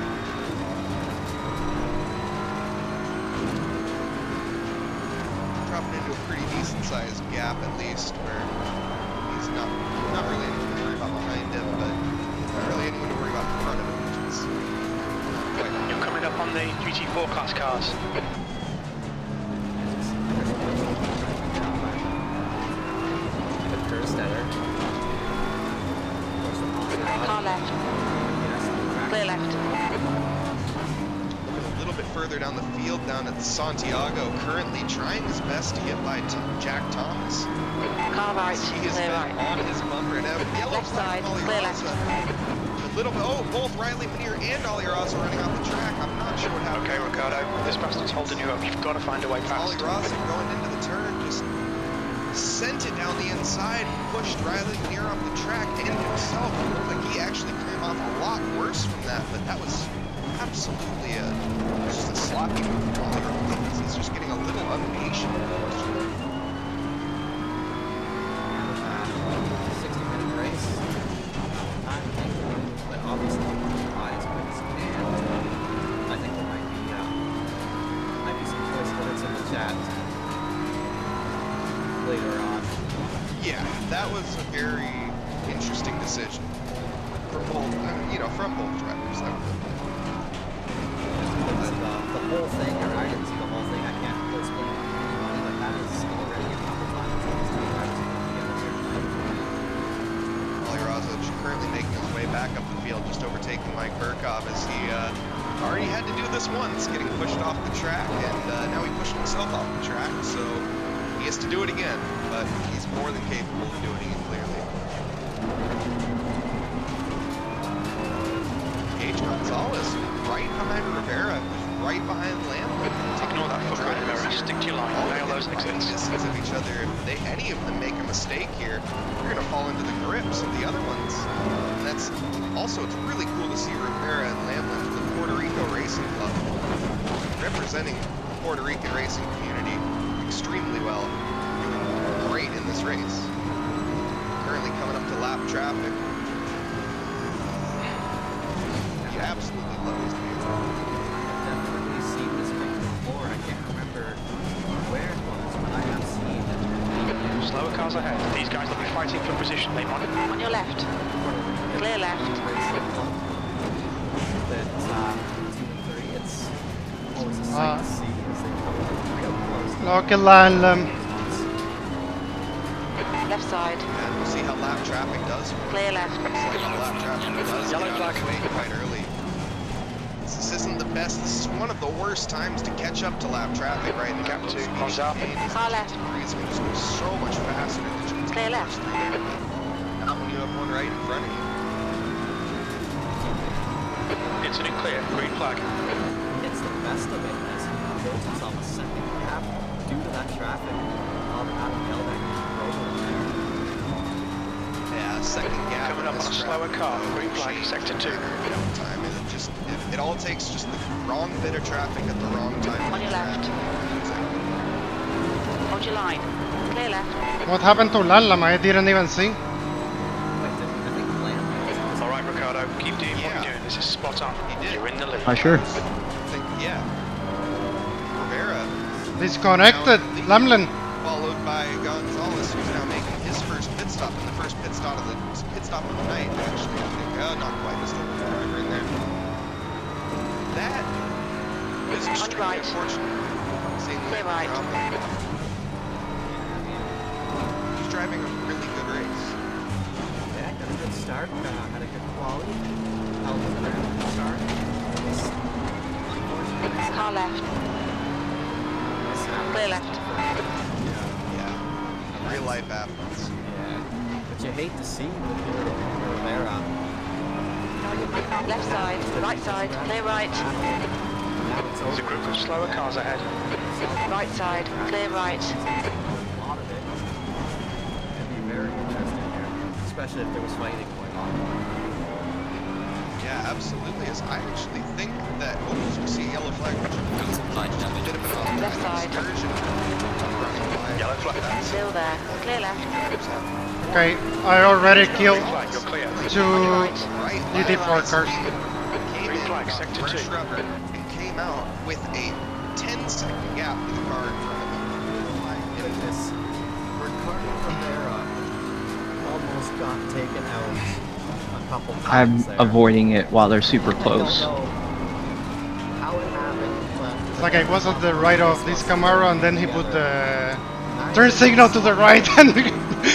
Dropping into a pretty decent sized gap at least, where he's not really anything to worry about behind him, but not really anyone to worry about in front of him, which is quite You're coming up on the GT4 class cars. Kerstetter. Car left. Clear left. looking a little bit further down the field down at Santiago, currently trying his best to get by Jack Thomas. Car right, He is clear right. on his bumper now. Yellow Left flag, side, Ollie clear Raza. left. A little bit. Oh, both Riley Manier and Ollie Raza running off the track. I'm not sure what happened. Okay, Ricardo, this bastard's holding you up. You've got to find a way Ollie past. Raza going into the turn, just sent it down the inside, pushed Riley Manier off the track and himself. It looked like he actually came off a lot worse from that, but that was absolutely just a sloppy move from Ollie Raza. He's just getting a little impatient. 60-minute race. I'm thinking that obviously not as quick as can. I think there might be some choice words in the chat later on. Yeah, that was a very interesting decision from both, from both drivers. The whole thing, or I didn't see the whole thing. I can't really explain it to anybody, but that is already a couple times that these two drivers have come together here. Ollie Raza currently making his way back up the field, just overtaking Mike Burkhoff as he already had to do this once, getting pushed off the track, and now he pushed himself off the track, so he has to do it again, but he's more than capable of doing it clearly. Gage Gonzalez, right behind Rivera, who's right behind Lamlin. Ignore that foot right there. Stick to your line. Nail those exits. Distance of each other. If any of them make a mistake here, you're going to fall into the grips of the other ones. And that's also, it's really cool to see Rivera and Lamlin from the Puerto Rico Racing Club representing the Puerto Rican racing community extremely well. Doing great in this race. Currently coming up to lap traffic. You absolutely love these views. I've definitely seen this picture before. I can't remember where it was, but I have seen it. Slower cars ahead. These guys will be fighting for position. They might. On your left. Clear left. That 2 and 3, it's always a sight to see as they come real close. Left side. And we'll see how lap traffic does. Clear left. Lap traffic does Yellow get flag. out of the way quite early. This isn't the best. This is one of the worst times to catch up to lap traffic right now. Gap 2, close up. Car left. It's going to go so much faster than Clear left. Not when you have one right in front of you. Incident clear. Green flag. It's the best of it as he builds himself a second gap due to that traffic. Adam Gelbeck drove it there. Yeah, second gap. Coming up on a slower car. Green flag. Sector 2. Time. It all takes just the wrong bit of traffic at the wrong time. On your left. Hold your line. Clear left. What happened to Lallam? I didn't even see. All right, Ricardo. Keep doing what you're doing. This is spot on. You're in the lead. Sure. Yeah. Rivera. Disconnected. Lamlin. Followed by Gonzalez, who's now making his first pit stop, and the first pit stop of the night, actually. I think, not quite, just a driver in there. That is extremely unfortunate. Clear right. He's driving a really good race. Yeah, got a good start. Had a good quality. Held the ground at the start. Car left. Clear left. Yeah. Real life happens. Yeah. But you hate to see with your Rivera. Left side. Right side. Clear right. There's a group of slower cars ahead. Right side. Clear right. A lot of it. It'd be very interesting here, especially if there was fighting going on. Yeah, absolutely. As I actually think that we see yellow flag. Left side. Yellow flag. Still there. Clear left. Okay, I already killed You're clear. 2 GT4 cars. Green flag. Sector 2. And came out with a 10-second gap to the car in front of him. Oh my goodness. Ricardo Rivera almost got taken out a couple times I'm there. avoiding it while they're super close. I don't know how it happened, but It's like I was at the right of this Camaro and then he put the turn signal to the right and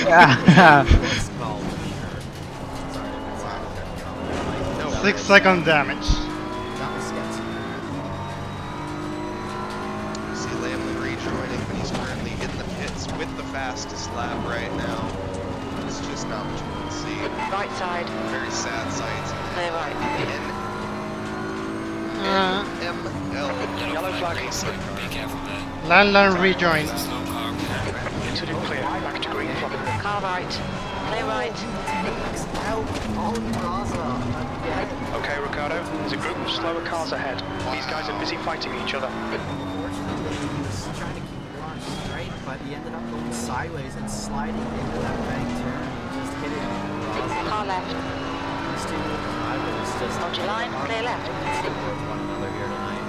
Yeah. It's called for sure. Sorry, it's 6-second damage. that was sketchy. is currently in the pits with the fastest lap right now. It's just not what you want to see. Right side. Very sad sights. Clear right. NML. Yellow flag. Be careful there. Landland rejoin. Slow car. Incident clear. Back to green flag. Car right. Clear right. Okay, Ricardo. There's a group of slower cars ahead. These guys are busy fighting each other. Unfortunately, he was trying to keep the car straight, but he ended up going sideways and sliding into that bank turn and just hitting the Car left. These two drivers just Hold your line, clear left. support one another here tonight.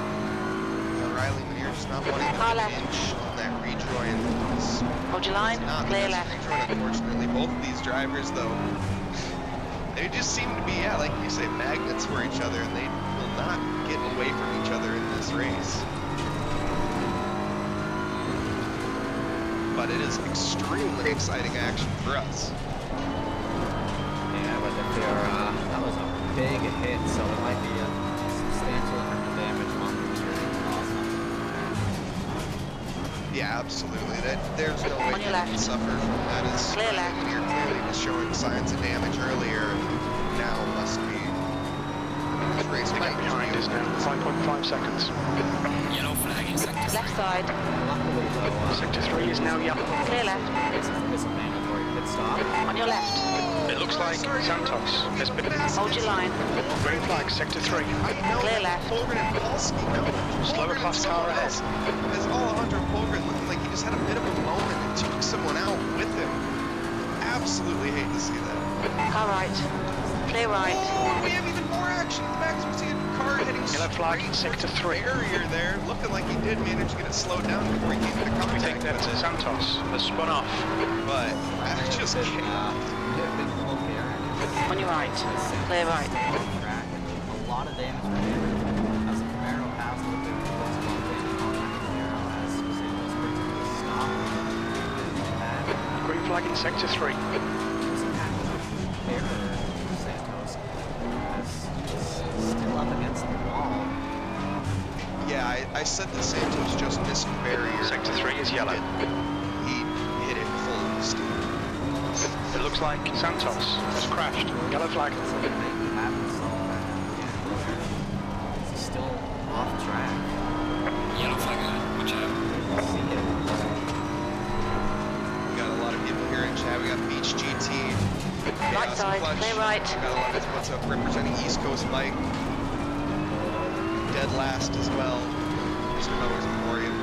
Riley Manier just not wanting to Car get an left. inch on that rejoin. Hold your line, Not clear the left. best rejoin, unfortunately. Both of these drivers, though, they just seem to be, yeah, like you say, magnets for each other, and they will not get away from each other in this race. But it is extremely exciting action for us. Yeah, but if they're, that was a big hit, so there might be a substantial amount of damage on the steering also. Yeah, absolutely. There's no way On your they can left. suffer from that. As Clear left. Manier clearly was showing signs of damage earlier, and now must be. This race The might gap behind is now 5.5 seconds. Yellow flag in sector 3. Left side. Luckily, though, Sector 3 is now yellow. Clear left. it's a mandatory pit stop. On your left. It looks like Santos has been... Hold your line. Green flag, sector 3. Clear left. Polgren and Polsky, no. Slower Polgren class and car someone ahead. else. As Alejandro Polgren looking like he just had a bit of a moment and took someone out with him. Absolutely hate to see that. Car right. Clear right. Oh, we have even more action at the back. We see a car heading Yellow flag, straight sector towards 3. the barrier there, looking like he did manage to get it slowed down before he came into We think contact. that Santos has spun off. But I just Big, can't. big hole here, and On your right. Clear right. track, and a lot of damage for him. As the Camaro passed a little bit close to the Camaro as Santos brings it to a stop. And Green flag in sector 3. was an actual error for Santos as he's still up against the wall. Yeah, I said that Santos just missed the barrier. Sector 3 is yellow. He hit it full steam. It looks like Santos has crashed. Yellow flag. So they may be having some of that again where he's still off track. Yellow flag ahead. Watch out. See it. We got a lot of people here in chat. We got Beach GT. Right Chaos side. Clutch. Clear right. We got a lot of what's up representing East Coast Mike. Dead last as well. Mr. Mowers Memorial.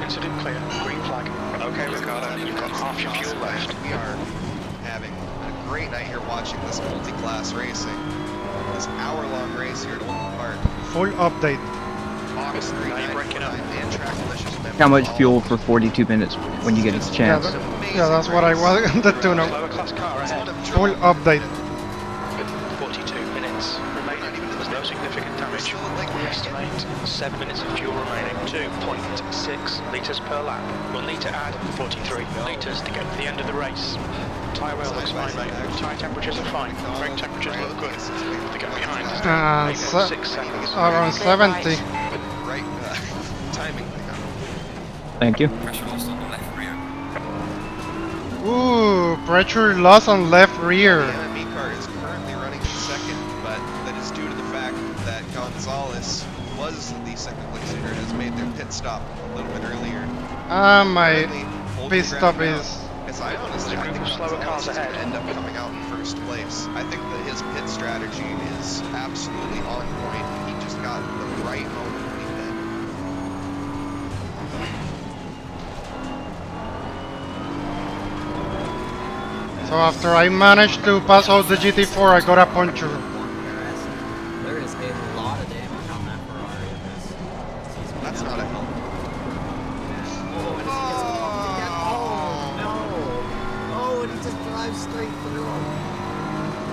Incident clear. Green flag. Okay, Ricardo, you've got half your fuel left. We are having a great night here watching this multi-class racing. This hour-long race here at Oulton Park. Full update. Fox 3 Now you're breaking up. and Trackilicious members. How much fuel for 42 minutes when you get a Yeah, chance? yeah, that's what I wanted to know. Slower class car ahead. Full update. 42 minutes remaining. There's no significant damage. We estimate 7 minutes of fuel remaining. 2.6 litres per lap. We'll need to add 43 litres to get to the end of the race. Tyre rail looks fine, mate. Tyre temperatures are fine. Brake temperatures look good. The gap behind is down 8.6 seconds. Around 70. Right, timing. Thank you. Pressure lost on the left rear. Ooh, pressure loss on left rear. The MME car is currently running second, but that is due to the fact that Gonzalez, who was the second place leader, has made their pit stop a little bit earlier. My Currently holding pit the stop ground is... down. Yes, I honestly, I There's a think group of slower Gonzalez cars is going ahead. to end up coming out in first place. I think that his pit strategy is absolutely on point. He just got the right moment when he did. So after I managed to pass out the GT4, I got a puncture. There is a lot of damage on that Ferrari. That's not a help. Oh, and he gets bumped again. Oh, no. Oh, and he just drives straight through him.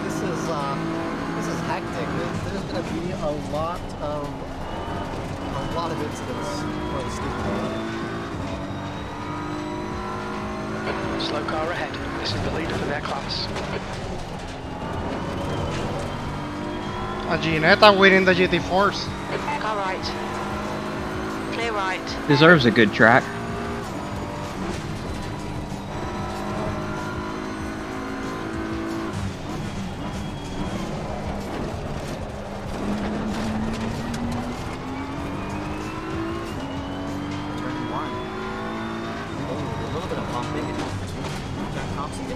This is hectic. There's going to be a lot of incidents for the stupid. Slow car ahead. This is the leader for their class. A Ginetta winning the GT4s. Car right. Clear right. Deserves a good track.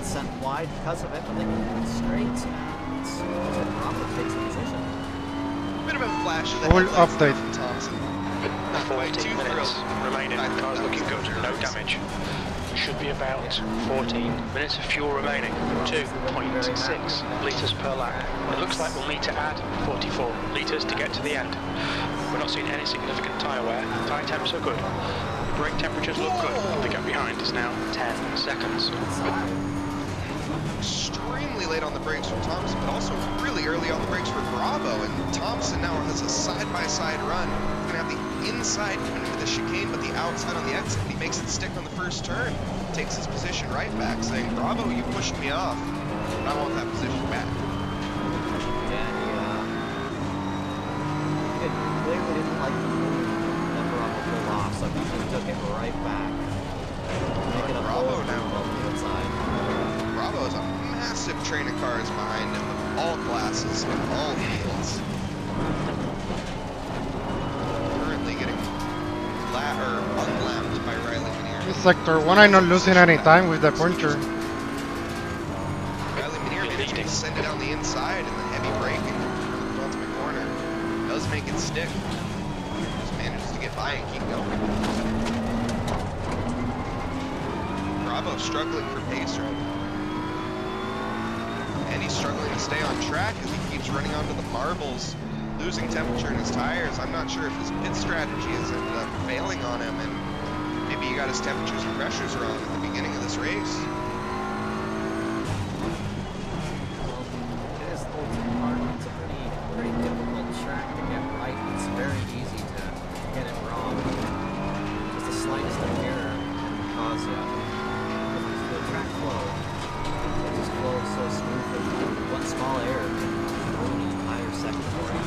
got sent wide because of it, but they can get straight and Bravo takes the position. Bit of a flash of the Full headlights update. from Thompson. Not quite 14 too minutes thrilled. remaining. I thought Car's that looking was good. No dangerous. damage. Should be about 14 minutes of fuel remaining. 2.6 litres per lap. It looks like we'll need to add 44 litres to get to the end. We're not seeing any significant tyre wear. Tyre temps are good. Brake temperatures look good. The gap behind is now 10 seconds. Extremely late on the brakes from Thompson, but also really early on the brakes for Bravo. And Thompson now has a side-by-side run. He's gonna have the inside coming into the chicane, but the outside on the exit. He makes it stick on the first turn. Takes his position right back, saying, "Bravo, you pushed me off. I want that position back." Yeah, he clearly didn't like the move that Bravo pulled off, so he just took it right back. Make it a Bravo full now. on the inside. Bravo has a massive train of cars behind him, of all classes, in all fields. Currently getting unlapped by Riley Manier. Sector 1, I'm not losing any time with the puncher. Riley Manier managing to send it down the inside, and the heavy braking from the ultimate corner does make it stick. Just manages to get by and keep going. Bravo struggling for pace right now. And he's struggling to stay on track as he keeps running onto the marbles, losing temperature in his tires. I'm not sure if his pit strategy has ended up failing on him, and maybe he got his temperatures and pressures wrong at the beginning of this race. It is Oulton Park. It's a pretty difficult track to get right. It's very easy to get it wrong. Just the slightest of error can cause you. The track flow. It just flows so smoothly. One small error can ruin an entire second for you.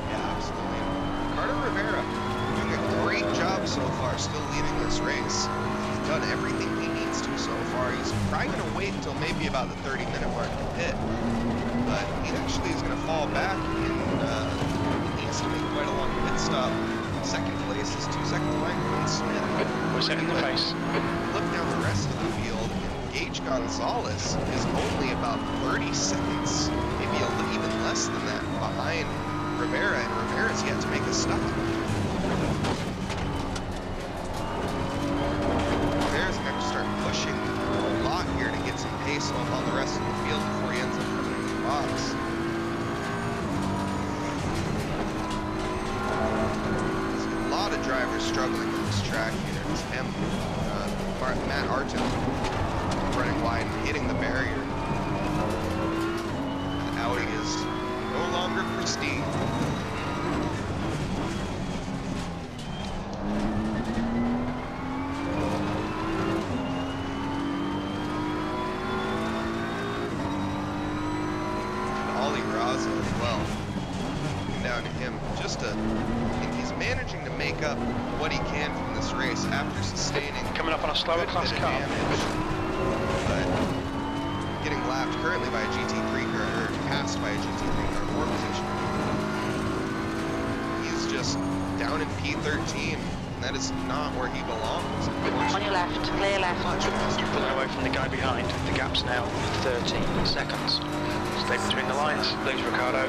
Yeah, absolutely. Carter Rivera doing a great job so far, still leading this race. He's done everything he needs to so far. He's probably going to wait until maybe about the 30-minute mark to pit. But he actually is going to fall back and he needs to make quite a long pit stop. Second place is 2 seconds behind Quinn Smith. We're setting the pace. Look down the rest of the field, and Gage Gonzalez is only about 30 seconds, maybe even less than that, behind Rivera, and Rivera's yet to make a stop. Rivera's going to start pushing a lot here to get some pace on the rest of the field before he ends up coming into the box. A lot of drivers struggling with this track here. It's Matt Arton running wide and hitting the barrier. The Audi is no longer pristine. And Ollie Raza as well. Looking down to him, I think he's managing to make up what he can from this race after sustaining Coming up on a slower class car. damage, but getting lapped currently by a GT3 car, or passed by a GT3 car in 4th position. He's just down in P13, and that is not where he belongs. On your left, clear left. You're pulling away from the guy behind. The gap's now 13 seconds. Stay between the lines. Please, Ricardo.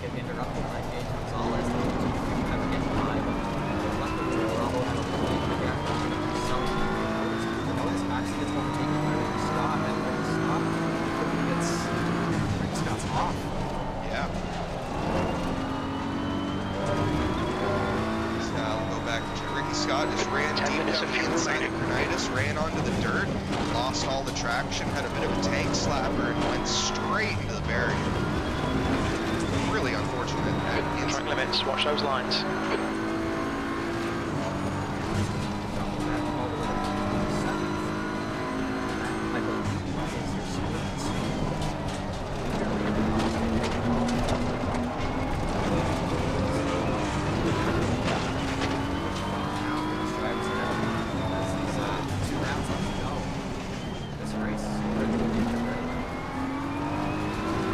Get interrupted by Gage Gonzalez. Never get by, but luckily Bravo had a lead there. So the notice actually gets overtaken by Ricky Scott, and Ricky Scott gets Ricky Scott's off. Yeah. So we'll go back to Ricky Scott. Just ran 10 deep minutes down of the fuel inside of remaining. Granitis, ran onto the dirt, lost all the traction, had a bit of a tank slapper, and went straight into the barrier. Really unfortunate. Track limits. Watch those lines. I believe is your split.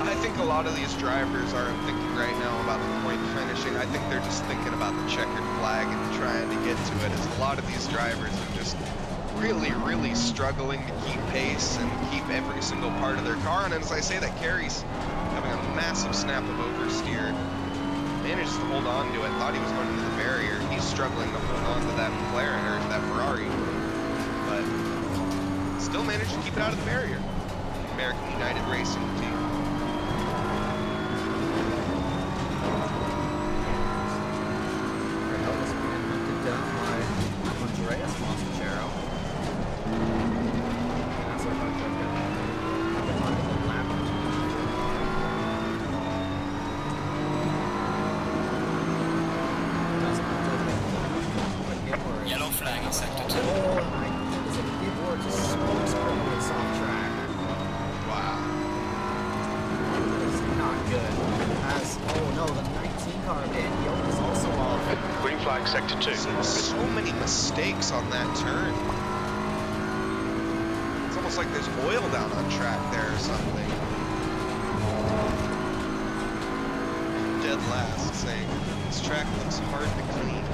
I think a lot of these drivers aren't thinking right now about the point finishing. I think they're just thinking about the checkered flag and trying to get to it, as a lot of these drivers are just really, really struggling to keep pace and keep every single part of their car. And as I say that, Carey's having a massive snap of oversteer. Manages to hold on to it. Thought he was going into the barrier. He's struggling to hold on to that McLaren or that Ferrari, but still managed to keep it out of the barrier. American United Racing Team. Yellow flag in sector 2. Wow. Not good. Oh no, the 19 car of Daniel is also off. Green flag sector 2. So many mistakes on that turn. It's almost like there's oil down on track there or something. Dead last, saying this track looks hard to clean.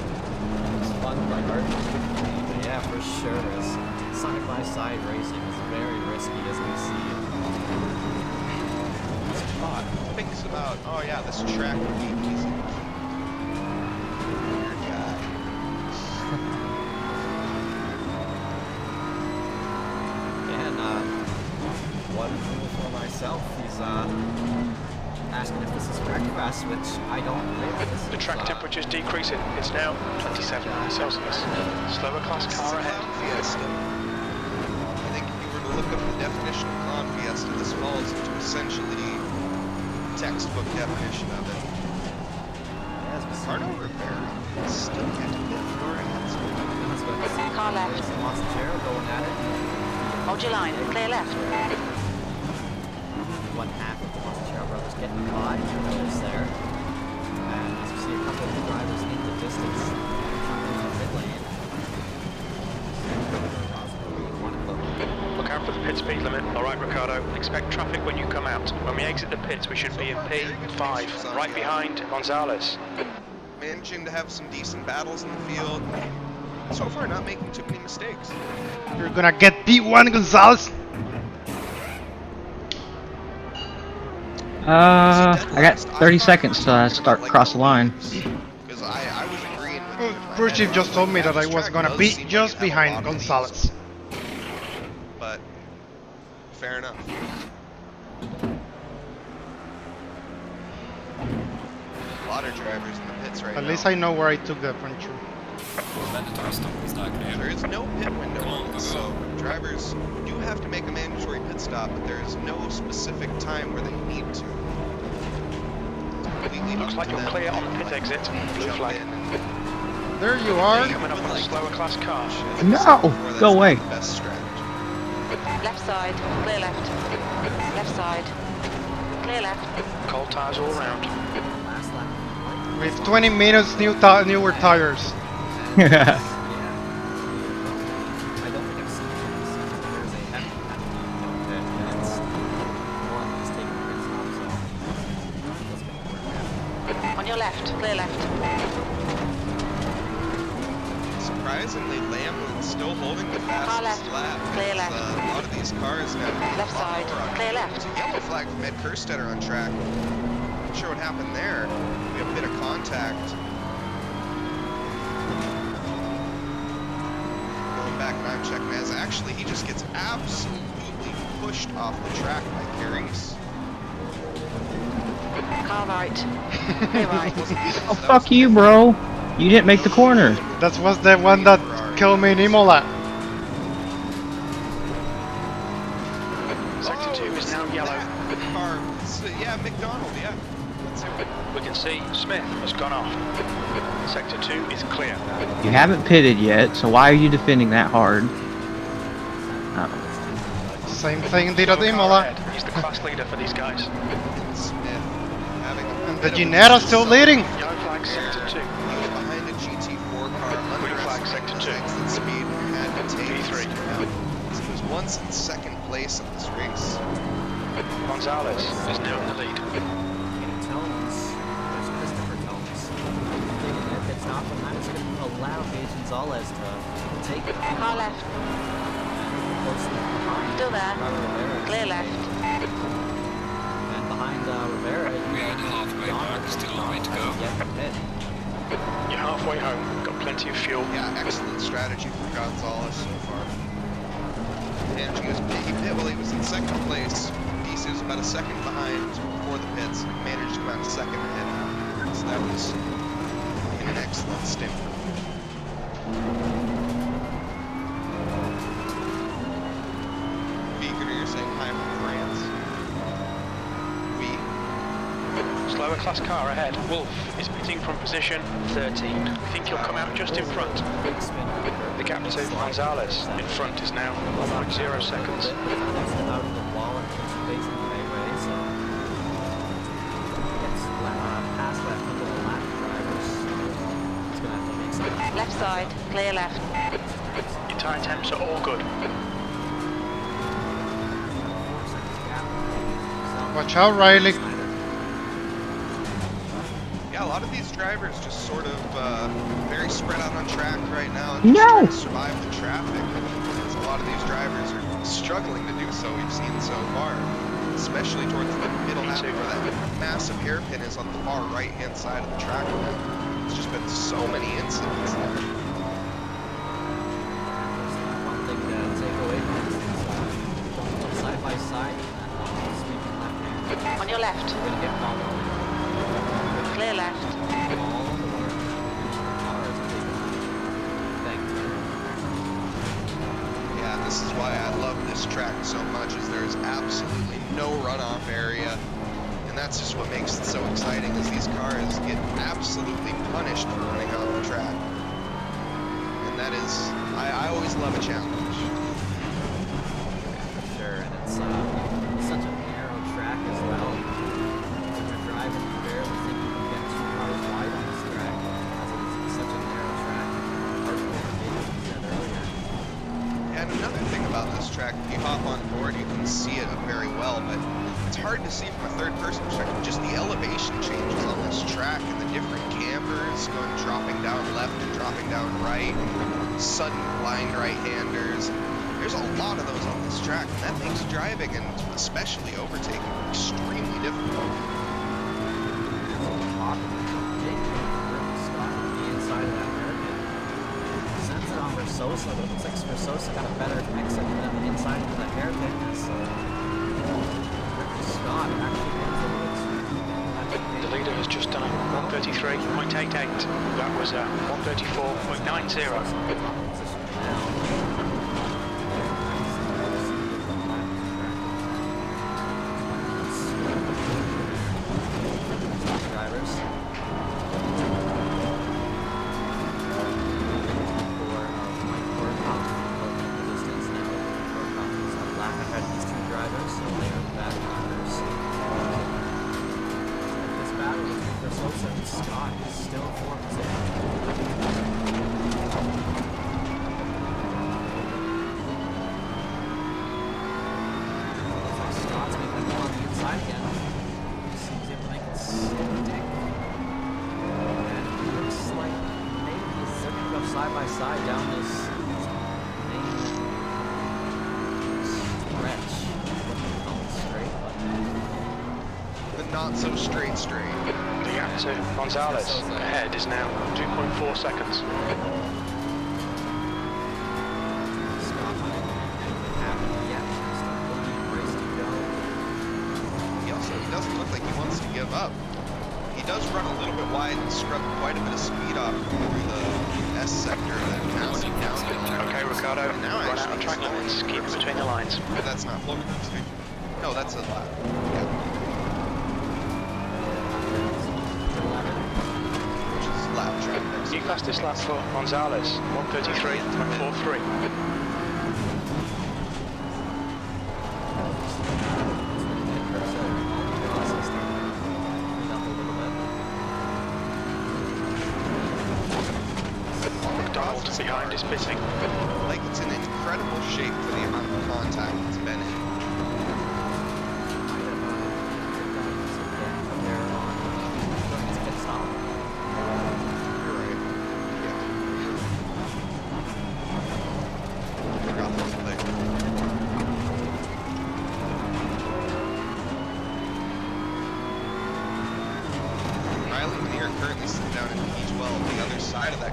It's fun but hard to clean, but yeah, for sure. Side-by-side racing is very risky as we see. Spot thinks about, oh yeah, this track would be easy. Weird guy. And one rule for myself, he's asking if this is breakfast, which I don't believe this The is, track temperature is decreasing. It's now 27 Celsius. Slower class car ahead. Fiesta. I think if you were to look up the definition of Clown Fiesta, this falls into essentially textbook definition of it. Cardo repair. Still can't get far ahead. Car left. Monstero going at it. Hold your line. Clear left. One half of the Monstero brothers getting by. Notice there. And as you see a couple of drivers in the distance. In the pit lane. Look out for the pit speed limit. Alright, Ricardo. Expect traffic when you come out. When we exit the pits, we should be in P5, right behind Gonzalez. Managing to have some decent battles in the field. So far, not making too many mistakes. You're gonna get P1, Gonzalez. I got 30 seconds till I start cross the line. Because I was agreeing with you. Crew chief just told me that I was gonna be just behind Gonzalez. But fair enough. A lot of drivers in the pits right now. At least I know where I took the puncher. Mandatory stop is not clear. There is no pit window on this, so drivers do have to make a mandatory pit stop, but there is no specific time where they need to. Looks like you're clear on the pit exit. Blue flag. There you are. Coming up with a slower class car. No! Go away. Best strategy. Left side. Clear left. Left side. Clear left. Cold tires all around. Last lap. We have 20 minutes newer tires. I don't think I've seen there's a heavy pit. It's one just taking a pit stop, so that's gonna work out. On your left. Clear left. Surprisingly, Lamb still holding the fastest left. lap. Clear It's, left. a lot of these cars now. Left a lot side. more on Clear track. left. There's a yellow flag from Ed Kerstetter on track. Not sure what happened there. We have a bit of contact. Going back and I'm checking as actually he just gets absolutely pushed off the track by Carey's. Car right. Clear right. Oh, fuck you, bro. You didn't make the corner. That was the one that killed me in Imola. Sector 2 is now yellow. Car, yeah, McDonald, yeah. We can see Smith has gone off. Sector 2 is clear. You haven't pitted yet, so why are you defending that hard? Same thing did at Car Imola. ahead. He's the class leader for these guys. Smith having a And bit the of a Ginetta still leading. Yellow flag sector 2. He was behind a GT4 car, Green flag sector 2. exit speed, and had to take P3. his out. So he was once in second place in this race. Gonzalez is now in the lead. Tones. There's Christopher Tones. Taking that pit stop, and that's going to allow Gage Gonzalez to take it. Car left. Still there. Clear left. And behind Rivera, We are at the halfway mark, still a long way to go. You're halfway home, got plenty of fuel. Yeah, excellent strategy from Gonzalez so far. And he was in second place. He was about a second behind before the pits, and managed to come out second ahead. So that was an excellent stint. Beaker, you're saying hi from France? Slower class car ahead. Wolf is pitting from position 13. We think he'll come out just in front. The gap to Gonzalez in front is now 1.0 seconds. Left side, clear left. Your tyre temps are all good. Watch out, Riley. Yeah, a lot of these drivers just sort of very spread out on track right now and just trying to survive the traffic. Because a lot of these drivers are struggling to do so, we've seen so far. Especially towards the middle half where that massive hairpin is on the far right-hand side of the track. There's just been so many incidents there. One thing to take away from this is side by side, sweeping left hand. On your left. You're gonna get followed. Clear left. Yeah, this is why I love this track so much, is there's absolutely no runoff area. And that's just what makes it so exciting, is these cars get absolutely punished for running off the track. And that is, I always love a challenge. For sure, and it's such a narrow track as well. When you're driving, you barely think you can get 2 cars wide on this track, as it's such a narrow track. Hard to overtake, as you said earlier. And another thing about this track, if you hop on board, you can see it very well, but it's hard to see from a third-person perspective. Just the elevation changes on this track and the different cambers dropping down left and dropping down right, and sudden blind right-handers. There's a lot of those on this track, and that makes driving, and especially overtaking, extremely difficult. Sends it on Versosa, but it looks like Versosa got a better exit than the inside of the hairpin. Scott actually The leader has just done a 133.88. That was a 134.90. Not so straight. The gap to Gonzalez ahead is now 2.4 seconds. He doesn't look like he wants to give up. He does run a little bit wide and scrub quite a bit of speed off through the S sector that massive down. Okay, Ricardo, now run out of track limits, keep between the lines. But that's not looking. No, that's a lap. Yeah. New fastest lap for Gonzalez, 133.43. McDonald behind is pitting. Like it's in incredible shape for the amount of contact it's been in.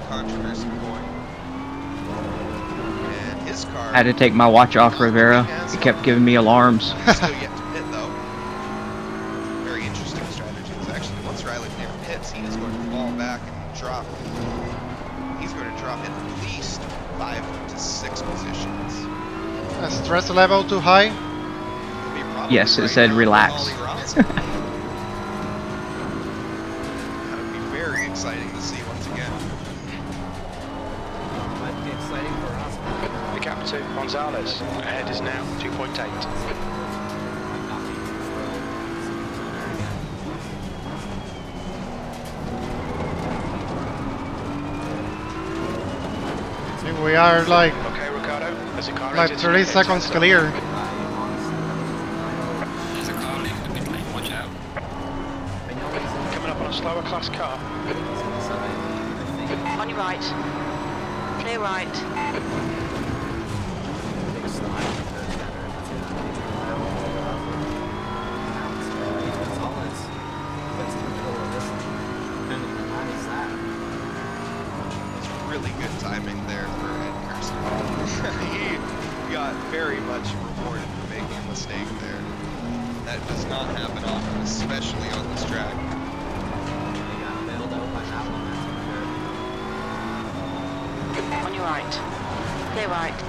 that controversy going. And his car... I had to take my watch off Rivera. He kept giving me alarms. Still yet to pit, though. Very interesting strategy. Is actually, once Riley near pits, he is going to fall back and drop. He's going to drop at least 5 to 6 positions. Stress level too high? Yes, it said relax. That would be very exciting to see once again. Might be exciting for us. The gap to Gonzalez. Ahead is now 2.8. We are like, Okay, Ricardo. There's a car like 30 seconds clear. There's a car leaving the pit lane, watch out. Coming up on a slower class car. On your right. Clear right. Really good timing there for Ed Kirsten. He got very much rewarded for making a mistake there. That does not happen often, especially on this track. On your right. Clear right.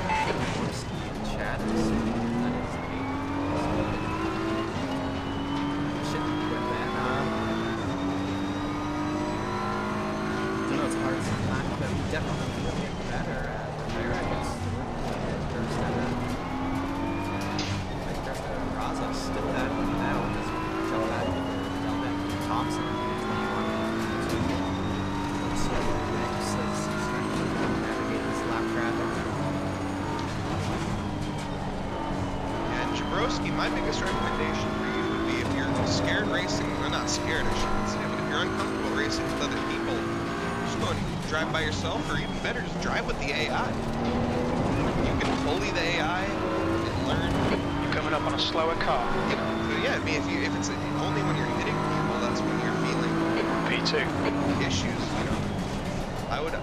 Definitely will get better at where I guess Raza still that one now because tell that Thompson 21 so next is trying to navigate this lap traffic. And Jabrowski, my biggest recommendation for you would be if you're scared racing, or not scared I shouldn't say, but if you're uncomfortable racing with other people, just go and drive by yourself, or even better, just drive with the AI. You can bully the AI and learn. You're coming up on a slower car. So yeah, I mean, if it's only when you're hitting people, that's when you're feeling P2. issues, you know. I would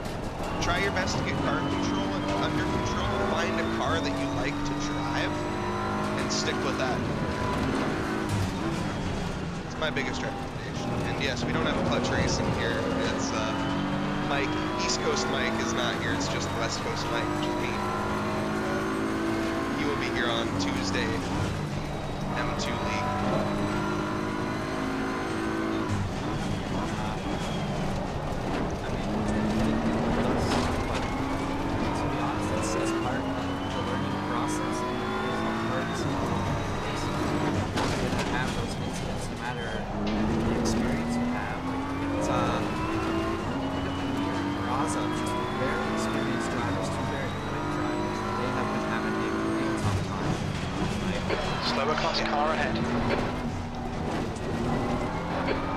try your best to get car control under control. Find a car that you like to drive and stick with that. It's my biggest recommendation. And yes, we don't have clutch racing here. It's Mike, East Coast Mike is not here, it's just West Coast Mike, which is me. He will be here on Tuesday, M2 League. To be honest, that's part of the learning process. You're gonna have those incidents no matter the experience you have. It's Raza, just very experienced drivers, two very quick drivers. They have been having a tough time. Slower class car ahead.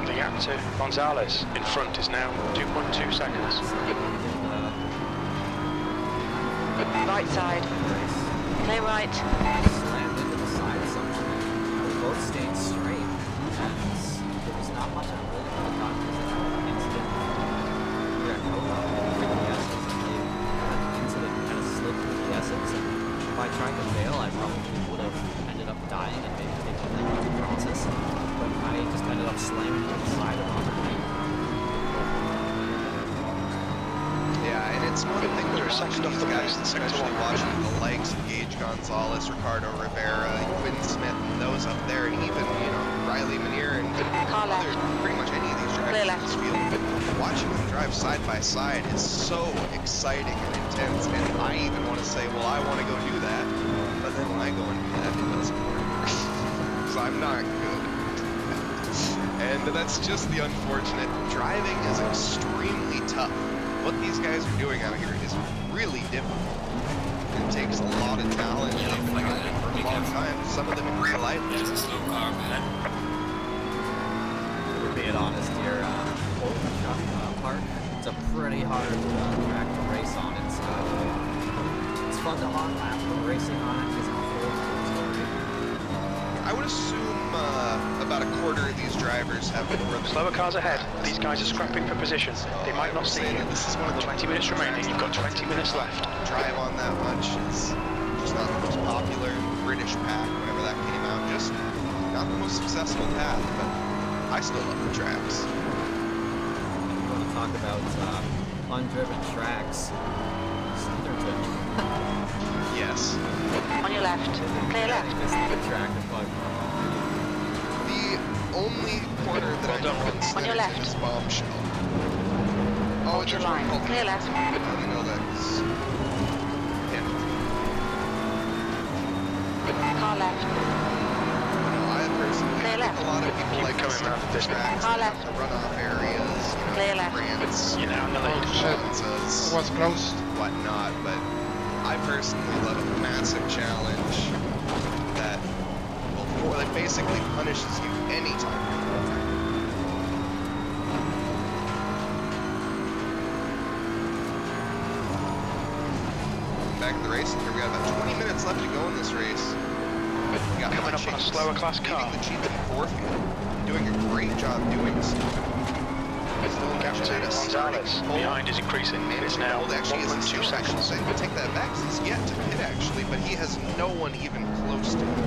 The gap to Gonzalez in front is now 2.2 seconds. Right side. Clear right. Slammed into the side of something. We both stayed straight. And there was not much I really could have done because of that incident. We were at Coda with the S's and they had an incident kind of slipped with the S's. And if I tried to bail, I probably would have ended up dying and maybe taking the process. But I just ended up slamming into the side of the Yeah, and it's one thing to watch these guys, especially watching the likes of Gage Gonzalez, Ricardo Rivera, Quinn Smith, and those up there, and even, you know, Riley Manier and other, pretty much any of these drivers in this field. Watching them drive side by side is so exciting and intense, and I even want to say, well, I want to go do that, but then when I go and do that, it doesn't work, because I'm not good. And that's just the unfortunate. Driving is extremely tough. What these guys are doing out here is really difficult. It takes a lot of talent. They've been doing it for a long time. Some of them in real life. There's a slow car, man. We're being honest here. Oulton Park, it's a pretty hard track to race on. It's fun to on lap, but racing on it is a whole story. I would assume about a quarter of these drivers have more than Slower cars ahead. These guys are scrapping for position. They might not see you. This is one of the 20 minutes remaining. You've got 20 minutes left. Drive on that much. It's just not the most popular British pack whenever that came out. Just not the most successful path, but I still love the tracks. You want to talk about undriven tracks? Sunderton. Yes. On your left. Clear left. The only corner that I know On your left. is Bombshell. Oh, Hold your line. Clear left. I only know that 'cause- yeah. Car left. I personally Clear think left. a lot of people like to stick to the tracks Car and left. the runoff areas, Clear left. France, You're now in the lead. Monzas, Was close. whatnot, but I personally love a massive challenge that basically punishes you anytime. Back in the race, here we got about 20 minutes left to go in this race. We got Coming up on a slower class car. leading the GT4 field, doing a great job doing so. Still in Gap to Canada, starting Gonzalez. pole. Behind is increasing. It's now Actually, 1.2 seconds. I would take that back. He's yet to pit actually, but he has no one even close to him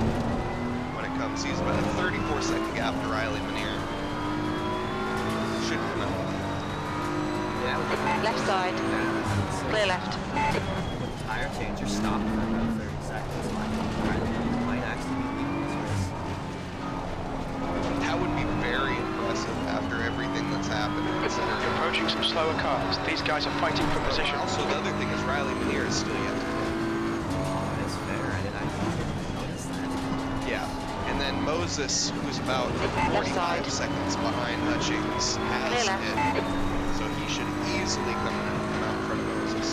when it comes. He's about a 34-second gap to Riley Manier. Should come out. Left side. Clear left. Tire changer stopped for about 30 seconds. Might actually be leading this race. That would be very impressive after everything that's happened. You're approaching some slower cars. These guys are fighting for position. Also, the other thing is Riley Manier is still yet to pit. That's fair. I didn't notice that. Yeah. And then Moses, who's about 45 seconds behind Hutchings, has Clear left. hit. So he should easily come out in front of Moses.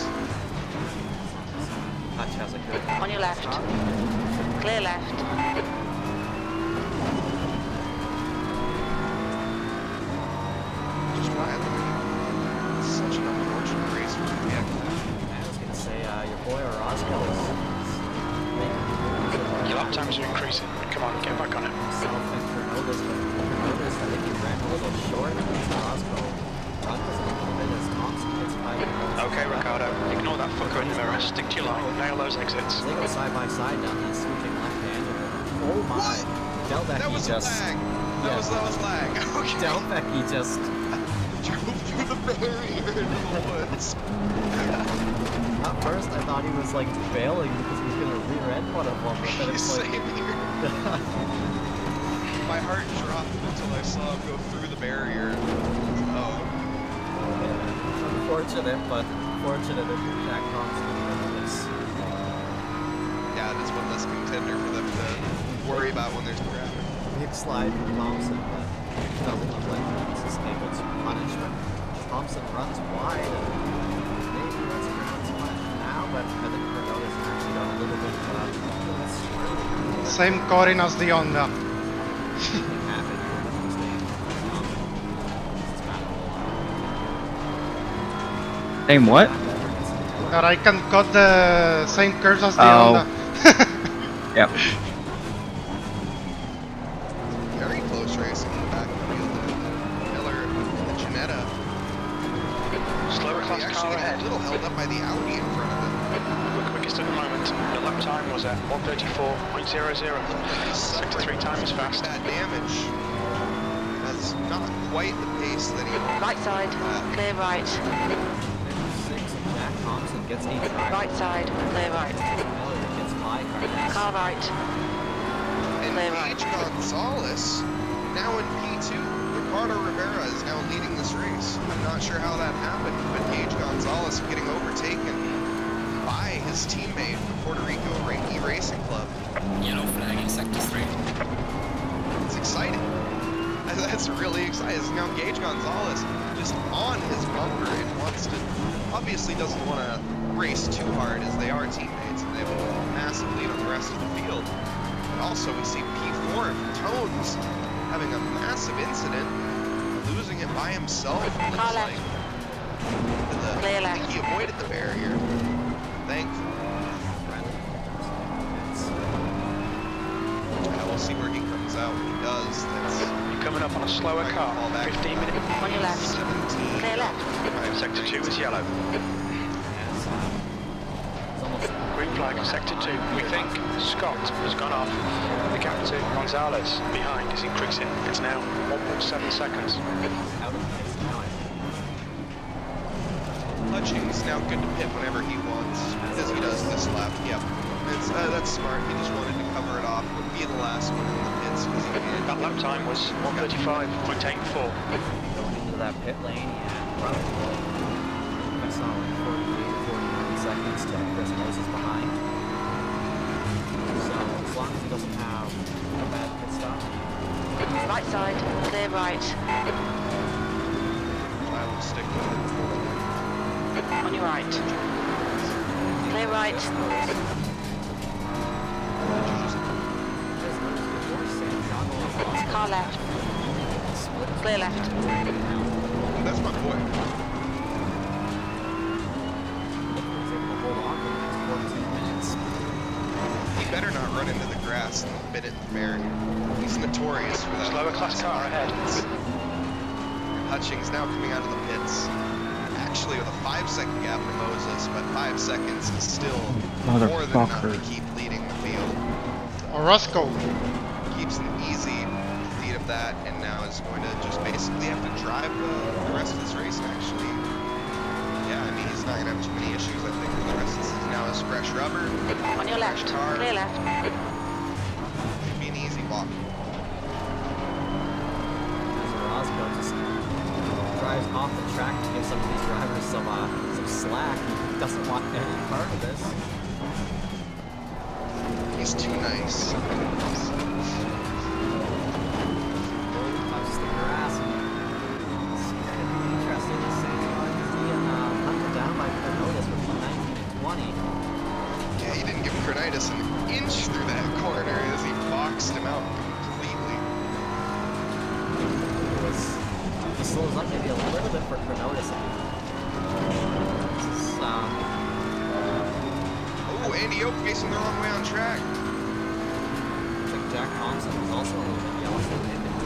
Hutch has a good On your left. Clear left. Just Riley. It's such an unfortunate race for the vehicle. I was gonna say, your boy Orozco is Your lap times are increasing. Come on, get back on it. himself and Fernandez, but Fernandez, I think he ran a little short against Orozco. Run was a little bit as Thompson gets by. Okay, Ricardo. Ignore that fucker in the mirror. Stick to your line. Nail those exits. They go side by side down that sweeping left-hander. Oh my! Delbecky That was just lag. That was lag. Okay. Delbecky just Drove through the barrier into the woods. At first, I thought he was like bailing because he was gonna rear-end one of them. But then it's Same like, here. My heart dropped until I saw him go through the barrier. Oh. unfortunate, but fortunate if Jack Thompson wins this. Yeah, that's one less contender for them to worry about when there's traffic. Big slide from Thompson, but doesn't look like he's able to punish. But Thompson runs wide and maybe runs around splash now, but I think Fernandez actually got a little bit of Same Corin as the Honda. Same what? That I can cut the same curves as the Oh. Honda. Yep. Very close racing in the back of the field. Miller and the Ginetta. Slower class car Actually ahead. a little held up by the Audi in front of them. We're quickest at the moment. The lap time was at 1:34.00. Sector 3 time is fast. That damage. That's not quite the pace that he Right side. Clear right. Jack Thompson gets 8 drive. Right side. Clear right. Miller gets 5 drive. Car right. And Clear right. Gage Gonzalez, now in P2. Ricardo Rivera is now leading this race. I'm not sure how that happened, but Gage Gonzalez getting overtaken by his teammate, the Puerto Rico E-Racing Club. Yellow flag in sector 3. It's exciting. That's really exciting. Now Gage Gonzalez just on his bumper and wants to, obviously doesn't want to race too hard as they are teammates and they have a massive lead on the rest of the field. But also we see P4 Tones having a massive incident, losing it by himself. It looks like. Clear I left. think he avoided the barrier. Thankfully. Yeah, we'll see where he a slower car. 15 minutes. On your left. 17. Clear left. Sector 2 is yellow. It's almost Green flag, Sector 2. We think Scott has gone off. The gap to Gonzalez behind is increasing. It's now 1.7 seconds. out of pace now. Hutchings now good to pit whenever he wants, as he does this lap. Yep. That's smart. He just wanted to cover it off, would be the last one in the pits because he can. That lap time was 1:35.84. Going into that pit lane, yeah, probably. I saw like 48, 49 seconds to Chris Moses behind. So as long as he doesn't have a bad pit stop. Right side. Clear right. I will stick with it. On your right. Clear right. Car left. Clear left. That's my boy. He better not run into the grass and bit it fair. He's notorious for that. Slower class car ahead. Hutchings now coming out of the pits. Actually with a 5-second gap for Moses, but 5 seconds is still more than enough to keep leading the field. Orozco. Keeps an easy lead of that, and now is going to just basically have to drive the rest of this race, actually. Yeah, I mean, he's not going to have too many issues, I think, for the rest of this. Now is fresh rubber. On your left. Car. Clear left. Should be an easy walk. Orozco just drives off the track to give some of these drivers some slack. He doesn't want any part of this. He's too nice. Touches the grass. It's going to be interesting to see. He's being hunted down by Cornotis with 19 and 20. Yeah, he didn't give Cronitis an inch through that corner as he boxed him out completely. He slows up maybe a little bit for Cornotis. Oh, Andy Oak facing the wrong way on track. I think Jack Thompson was also a little bit yellow, so they didn't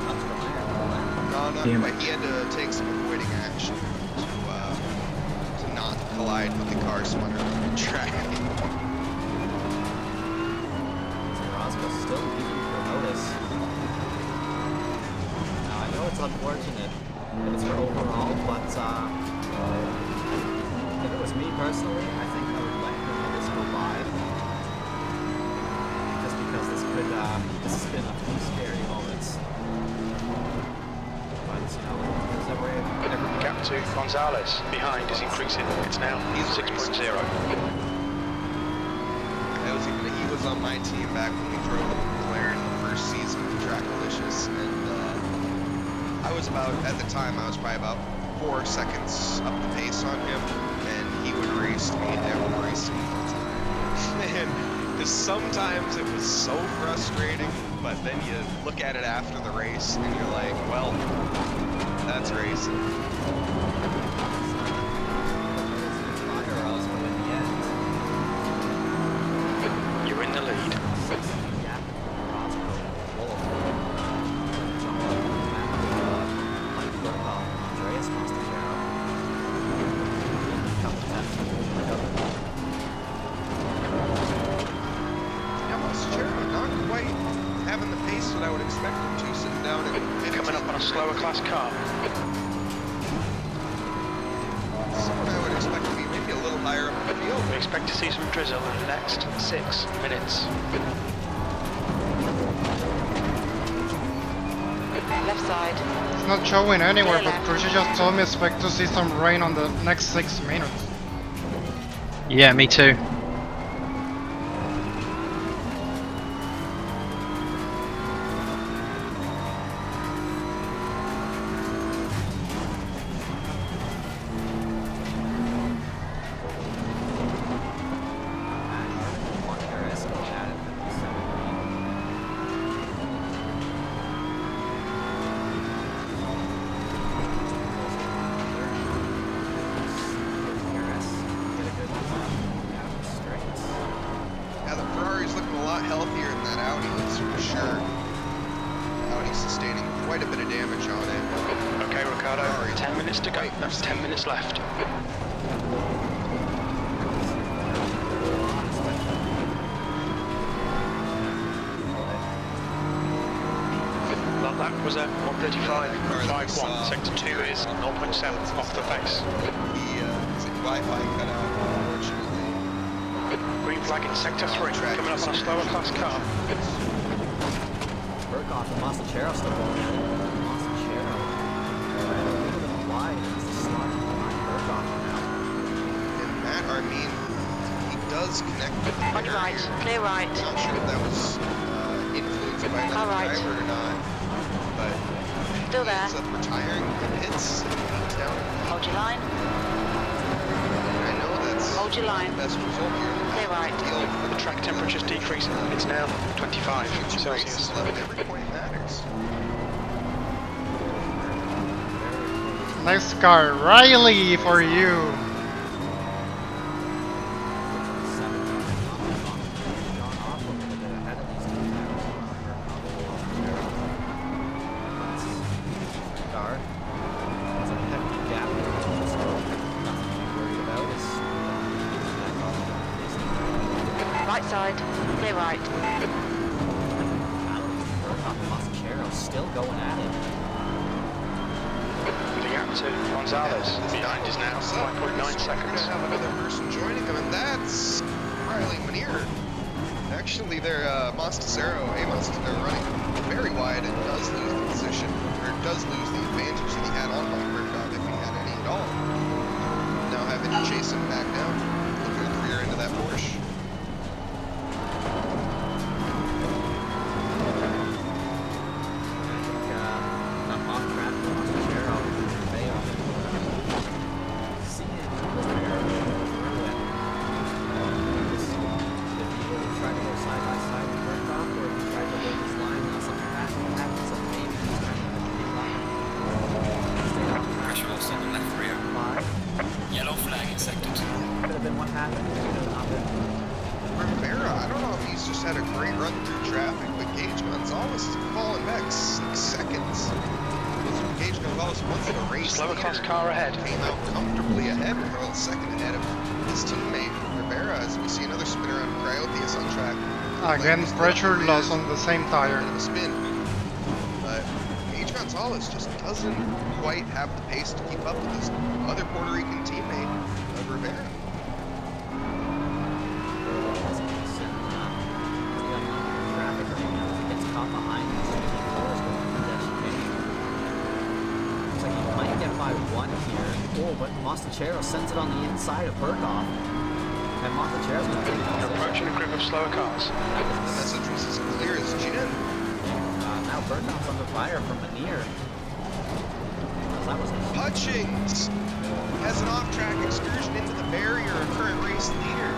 touch the iron. No, but he had to take some avoiding action to not collide with the car spun around the track. Orozco's still leading Cornotis. Now, I know it's unfortunate that it's for overall, but if it was me personally, I think I would let Cornotis go by. Just because this has been a few scary moments. But, you know, there's every Gap to Gonzalez behind is increasing. It's now 6.0. He was on my team back when we drove McLaren the first season of Trackilicious, and I was probably about 4 seconds up the pace on him, and he would race me every single time. And sometimes it was so frustrating, but then you look at it after the race and you're like, well, that's racing. You're in the lead. Having the pace that I would expect him to, sitting down and Coming up on a slower class car. someone I would expect to be maybe a little higher up in the field. We expect to see some drizzle in the next 6 minutes. Left side. It's not showing anywhere, but Cruci just told me expect to see some rain on the next 6 minutes. Yeah, me too. Healthier than that Audi was for sure. Audi sustaining quite a bit of damage on it. Okay, Ricardo, 10 minutes to go. That's 10 minutes left. Well, that was a 135.51. Sector 2 is 0.7 off the face. Wi-Fi cut out, unfortunately. Green flag in Sector 3, coming up on a slower class car. Burkhoff and Masachero still going at it. Masachero a little bit wide as the slot behind Burkhoff now. And Matt Armin, he does connect with the On your right, clear right. I'm not sure if that was influenced by another driver or not, but Still he there. ends up retiring the pits and he's down. Hold your line. And I know that's Hold your line. the best result here. Clear right. The track temperature's decreasing. It's now 25 Celsius. Every point matters. Next car, Riley, for you. Right side, clear right. Masachero still going at it. The gap to Gonzalez behind is now 5.9 We're gonna seconds. have another person joining him, and that's Riley Manier. Actually, they're Mostasero, they're running very wide and does lose the position, or does lose the advantage that he had on Mike Burkhoff if he had any at all. Now having to chase him back down, looking at the rear end of that Porsche. Pressure also on the left rear. Yellow flag in sector 2. Could have been what happened. Could have not been. Rivera, I don't know if he's just had a great run through traffic, but Gage Gonzalez is falling back 6 seconds. Gage Gonzalez was the race Slower leader, class car ahead. came out comfortably ahead, or a second ahead of his teammate Rivera, as we see another spin around Trackilicious on track. Again, pressure loss on the same tire. Bit of a spin. But Gage Gonzalez just doesn't quite have the pace to keep up with his other Puerto Rican teammate, Rivera. Oh, but Masachero sends it on the inside of Burkhoff. And Masachero's going to take You're approaching a group of slower cars. The message was as clear as gin. Now Burkhoff's under fire from Manier. That was Hutchings has an off-track excursion into the barrier, a current race leader.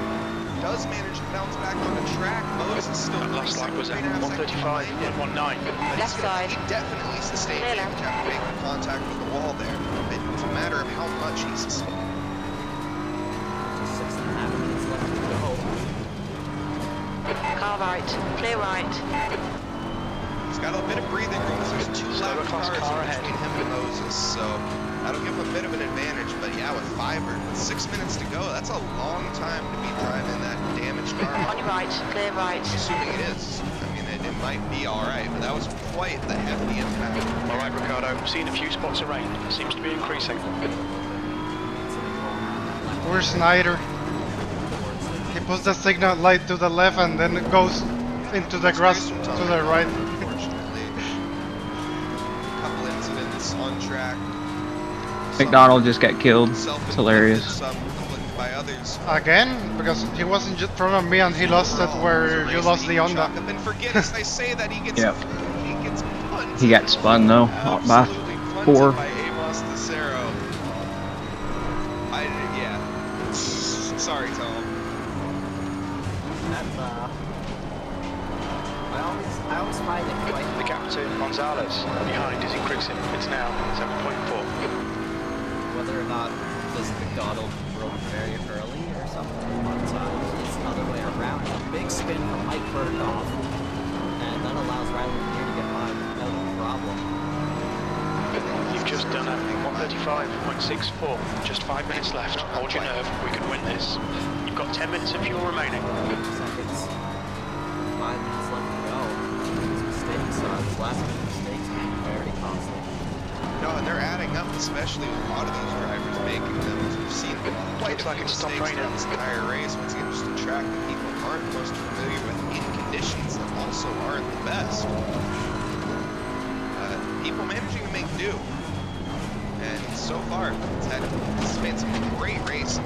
Does manage to bounce back on the track. Moses is still Last lap was at 135.19. Left side. He definitely sustained Clear damage after making contact with the wall there. It's a matter of how much he sustained. just 6.5 minutes left to go. Car right, clear right. He's got a bit of breathing room. There's two Slower lap class cars car ahead. between him and Moses, so that'll give him a bit of an advantage. But yeah, with 6 minutes to go, that's a long time to be driving that damaged car. On your right, clear right. Assuming it is. I mean, it might be alright, but that was quite the hefty impact. Alright, Ricardo, seen a few spots of rain. Seems to be increasing. Where's Snyder? He puts the signal light to the left and then it goes into the grass to the right. Unfortunately. A couple incidents on track. McDonald just got killed. It's hilarious. Some by others. Again? Because he wasn't just in front of me and he lost it where you lost the Honda. And forget as I say that he gets Yep. he gets punted. He got spun though by Absolutely punted 4. by Amos Tessero. Yeah. Sorry, Tom. That's, I always find it quite... The gap to Gonzalez behind is increasing. It's now 7.4. Whether or not this McDonald broke very early or something, but it's the other way around. A big spin from Mike Burkhoff, and that allows Riley Manier to get by without a problem. Just done at 135.64. Just 5 minutes left. Hold your nerve. We can win this. You've got 10 minutes of fuel remaining. seconds. 5 minutes left to go. These mistakes are, these last minute mistakes can be very costly. No, and they're adding up, especially with a lot of these drivers making them. We've seen quite a few mistakes throughout this entire race. Once again, just a track that people aren't most familiar with in conditions that also aren't the best. People managing to make do. And so far, it's made some great racing.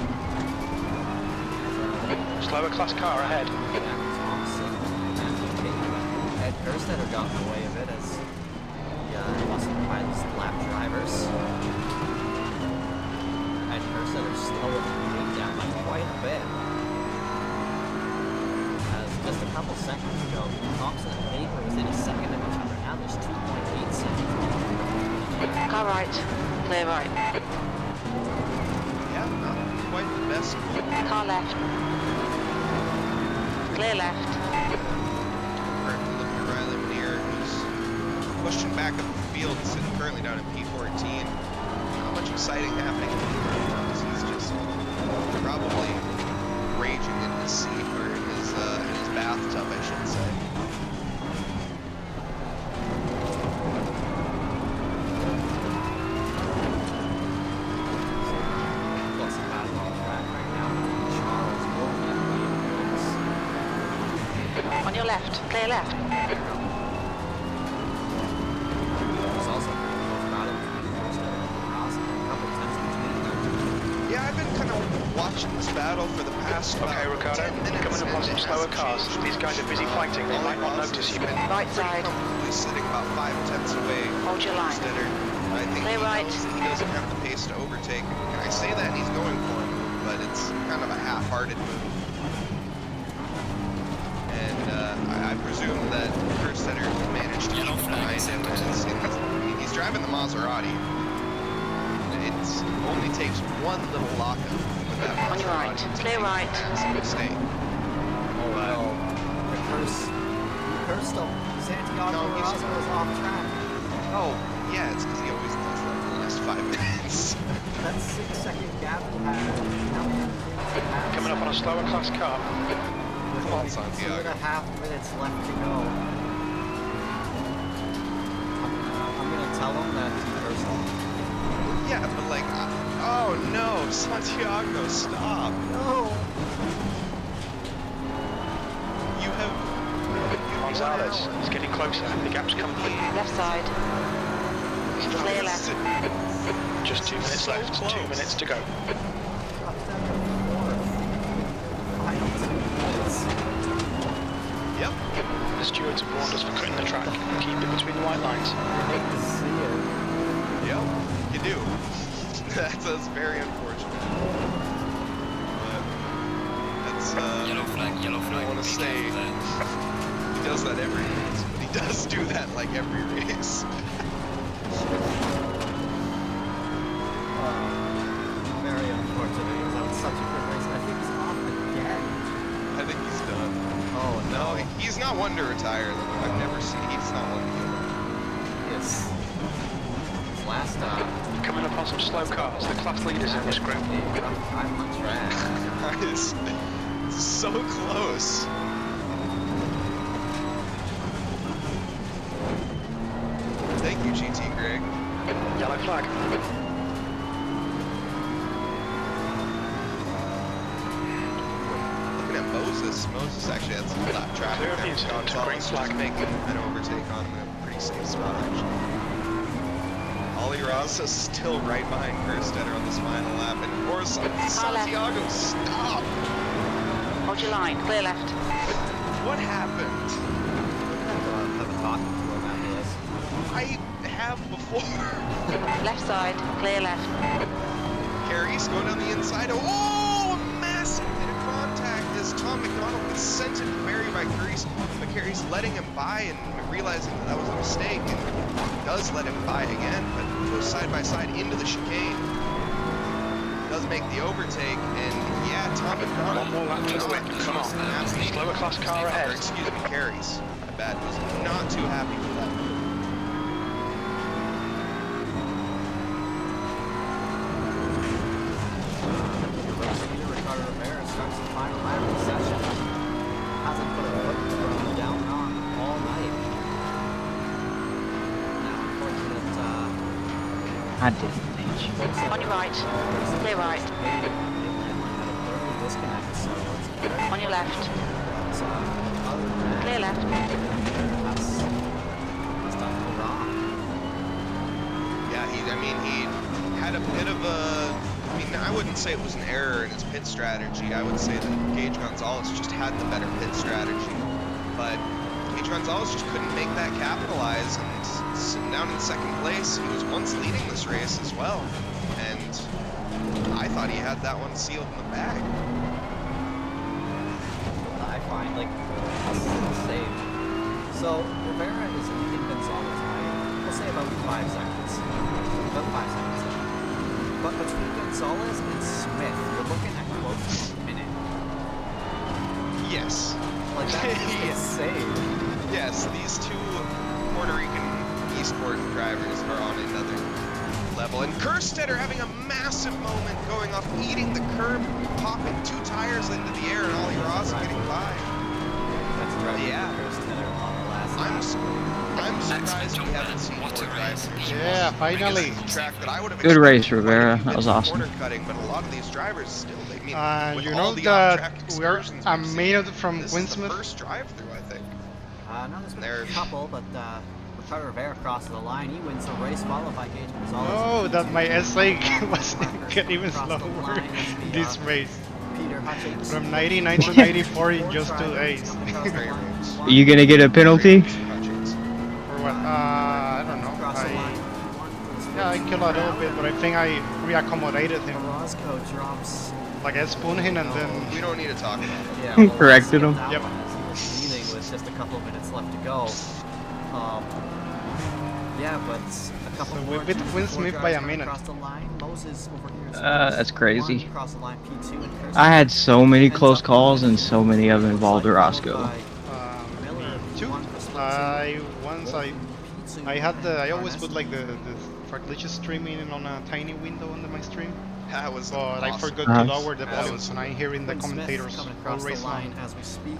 Slower class car ahead. Thompson and Ed Kerstetter got in the way of it as busted by these lap drivers. Ed Kerstetter slowed the lead down by quite a bit. As just a couple seconds ago, Thompson and Baker was in a second of each other. Now there's 2.8 seconds. Car right. Clear right. Yeah, not quite the best. Car left. Clear left. Currently looking at Riley Manier, who's pushing back up the field, sitting currently down in P14. Not much exciting happening in the He's just probably raging in his seat, or in his bathtub, I should say. On your left. Clear left. There's also a close battle between Kerstetter and Ross, and a couple tenths between them. Yeah, I've been kind of watching this battle for the past Okay, Ricardo, 10 minutes. coming up on some slower cars. These guys are busy fighting. They might not notice you. Right side. Comfortably sitting about 5 tenths away. Hold your line. I think Clear he right. knows that he doesn't have the pace to overtake. And I say that and he's going for it, but it's kind of a half-hearted move. And I presume that Kerstetter managed to keep behind him. He's driving the Maserati. It only takes one little lockup with that Maserati. On your right. Clear right. That's a mistake. Oh no. The curse Santiago Rosser was off track. Oh, yeah, it's because he always does that in the last 5 minutes. That 6-second gap he had. Coming up on a slower class car. Come on, Santiago. 2.5 minutes left to go. I'm gonna tell him that he cursed him. Yeah, but like, oh no, Santiago, stop. No. You have. Gonzalez is getting closer. The gap's coming. Left side. Clear left. Just 2 minutes So left. close. 2 minutes to go. Yep. The stewards have warned us for cutting the track. Keep it between the white lines. Yep, you do. That's very unfortunate. But that's Yellow flag, yellow flag. I want to say he does that every race, but he does do that like every race. Very unfortunate. He was on such a good race. I think he's off again. I think he's done. Oh no. No, he's not one to retire. Though. I've never seen. He's not one to give up. Yes. Last time. Coming up on some slow cars. The class leaders in this group. I'm on track. Guys, it's so close. Thank you, GT Greg. Yellow flag. Looking at Moses actually had some lap traffic Clear of the there. incident, Gonzalez green flag. just making an overtake on him in a pretty safe spot, actually. Ollie Raza still right behind Kerstetter on this final lap, and of course, Santiago, stop! Hold your line. Clear left. What happened? Have a talk to him after this. I have before. Left side. Clear left. Carey's going down the inside. Oh, a massive bit of contact as Tom McDonald was sent into Barry by Carey's, but Carey's letting him by and realizing that was a mistake and does let him by again, but goes side by side into the chicane. Does make the overtake, and yeah, Tom McDonald. One more lap to the win. Come on. Slower class car ahead. Excuse me, Carey's. My bad. Was not too happy with that. I didn't think. On your right. Clear right. On your left. Clear left. Yeah, he had a bit of a... I mean, I wouldn't say it was an error in his pit strategy. I would say that Gage Gonzalez just had the better pit strategy. But Gage Gonzalez just couldn't make that capitalize, and sitting down in second place, he was once leading this race as well. And I thought he had that one sealed in the bag. I find, like, save. So, Rivera is leading Gonzalez by, we'll say, about 5 seconds. About 5 seconds. But between Gonzalez and Smith, you're looking at close to a minute. Yes. Like, that's insane. Yes, these two Puerto Rican esport drivers are on another level. And Kerstetter having a massive moment going off, eating the curb, popping 2 tires into the air, and Ollie Ross getting by. That's right. Yeah. Kerstetter on the last I'm surprised we haven't seen more drivers. Yeah, finally. Track that I would have Good race, expected Rivera. quite a few That was bits of awesome. corner cutting, but a lot of these drivers still, they mean, with You all know the that off-track we're excursions a we've seen, minute from this is the Quinsmith. first drive-through, I think. No, there's been a couple, but Ricardo Rivera crosses the line. He wins the race, followed by Gage Gonzalez. Oh, that my S8 was getting even slower this race. Peter Hutchins. From 99 to 94 in just 2 days. Are you gonna get a penalty? Or what? I don't know. Yeah, I killed a little bit, but I think I reaccommodated him. Roscoe drops. Like I spooned him and then... We don't need to talk about it. Yeah, well, Corrected him. Yep. Leading with just a couple of minutes left to go. Yeah, but a couple So more. we beat Quinn Smith by a minute. Across the line. Moses over here. That's crazy. Across the line, P2 and Kirsten. I had so many close calls and so many of them involved Roscoe. I always put like the Trackilicious streaming on a tiny window under my stream. That was But awesome. I forgot to lower the volume, and I'm hearing the commentators all race long.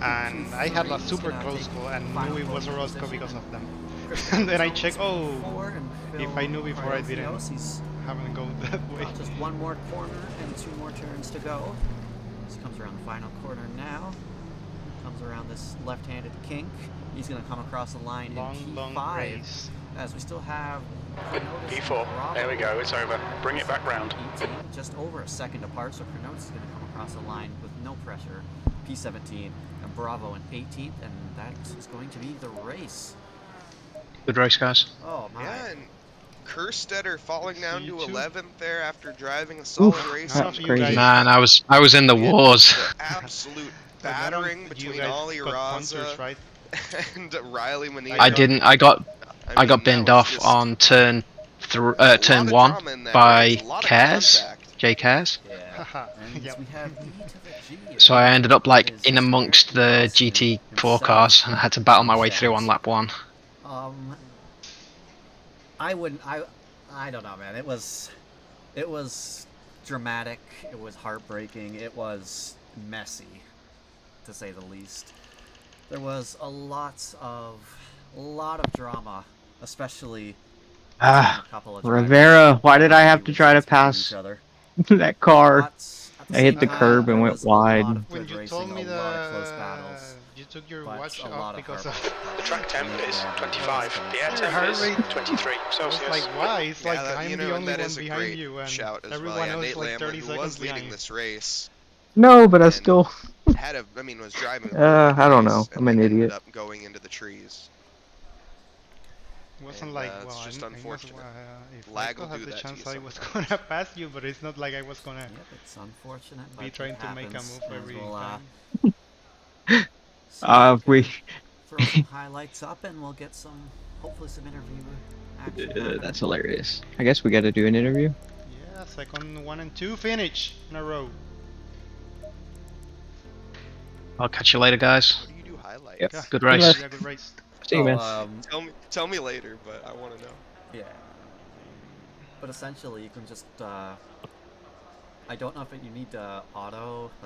And I had a super close call and knew it was Roscoe because of them. And then I checked, oh, if I knew before I didn't haven't go that way. Just one more corner and 2 more turns to go. This comes around the final corner now. Comes around this left-handed kink. He's going to come across the line in P5. As we still have P4. There we go. It's over. Bring it back round. Just over a second apart, so Cronotis is going to come across the line with no pressure. P17 and Bravo in 18th, and that is going to be the race. Good race, guys. Oh my. Yeah, and Kerstetter falling down to 11th there after driving a solid race. That's crazy. Man, I was in the wars. Absolute battering between Ollie Raza right? and Riley Manito. I didn't. I got binned off on turn 1 by Cares, J Cares. So I ended up like in amongst the GT4 cars and I had to battle my way through on lap 1. I don't know, man. It was dramatic. It was heartbreaking. It was messy, to say the least. There was a lot of drama, especially a couple of Rivera, why did I have to try to pass that car? I hit the curb and went wide. When you told me that you took your watch off because of... The track temp is 25. The air temp is 23 Celsius. It's like, why? It's like Yeah, I'm you the know, only that one is a behind great you and shout as everyone well. Yeah, else Nate like Lamb, 30 who seconds was leading behind. this race, No, but I still... was driving. I don't know. I'm an idiot. Ended up going into the trees. It wasn't like, it's well, just I must, unfortunate. if Lag I will had do the that to chance, you I was sometimes. gonna pass you, but it's not like I was gonna it's unfortunate, be but trying it to make a happens. move every We'll, time. We... throw some highlights up and we'll get hopefully some interview action. That's hilarious. I guess we gotta do an interview. Yeah, second 1 and 2 finish in a row. I'll catch you later, guys. What do you do highlights? Yep. Yeah, Good race. Yeah, good race. See you, man. Tell me later, but I want to know. Yeah. But essentially, you can just, I don't know if you need to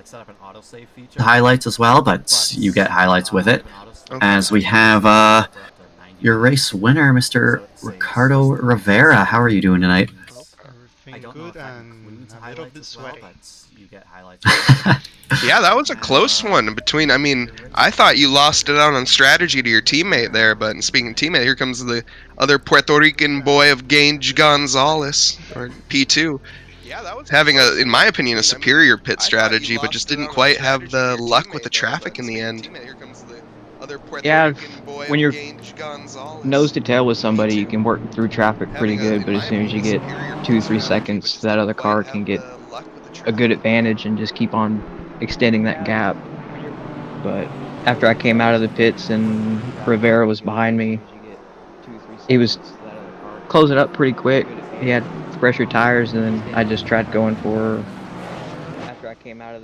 set up an autosave feature. Highlights as well, but you get highlights with it. As we have your race winner, Mr. Ricardo Rivera. How are you doing tonight? don't know good if that and includes a little highlights bit as well, sweaty. but you get highlights. Yeah, that was a close one between. I mean, I thought you lost it out on strategy to your teammate there, but speaking of teammate, here comes the other Puerto Rican boy of Gage Gonzalez, or P2. Yeah, that was having a, in my opinion, a superior pit strategy, but just didn't quite have the luck with the traffic in the end. Here comes the other Puerto Yeah, Rican boy when of you're Gage Gonzalez. nose to tail with somebody, you can work through traffic pretty Having a, good, in but as my soon as you opinion, get superior pit 2-3 strategy, but seconds, just that didn't other quite car have can get the luck with the a traffic. good advantage and just keep on extending that gap. But after I came out of the pits and Rivera was behind me, he was closing up pretty quick. He had fresher tires, and then I just tried going for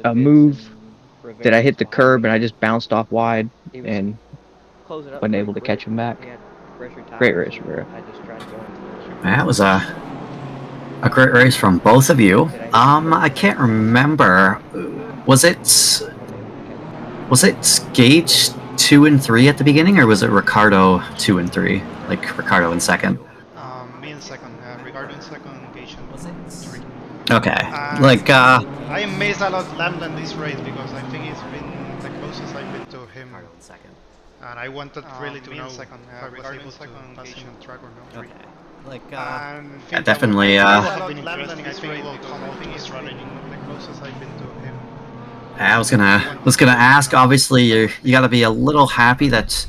a move that I hit the curb and I just bounced off wide and wasn't able to catch him back. Great race, Rivera. That was a great race from both of you. I can't remember. Was it Gage 2 and 3 at the beginning, or was it Ricardo 2 and 3? Like Ricardo in second? Me in second. Ricardo in second, Gage in 3. Okay. Like, I amazed a lot Lamland this race because I think it's been the closest I've been to him. And I wanted really to know second, if I was able to pass him on track or not. Okay. Like, yeah, definitely, I think it will come out to strategy, the closest I've been to him. I was gonna ask. Obviously, you gotta be a little happy that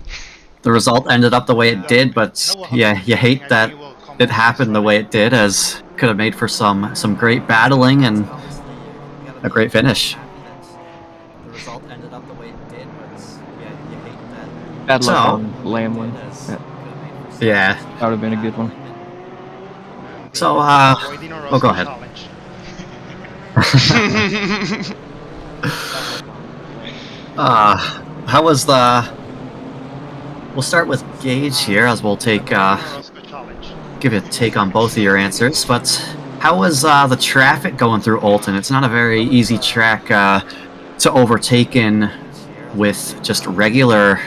the result ended up the way it did, but yeah, you hate that it happened the way it did, as could have made for some great battling and a great finish. the result ended up the way it did, but yeah, you hate that. Bad luck on Lamlin. Yeah. That would have been a good one. So, oh, go ahead. How was the... We'll start with Gage here, as we'll take, give you a take on both of your answers, but how was the traffic going through Oulton? It's not a very easy track to overtake in with just regular,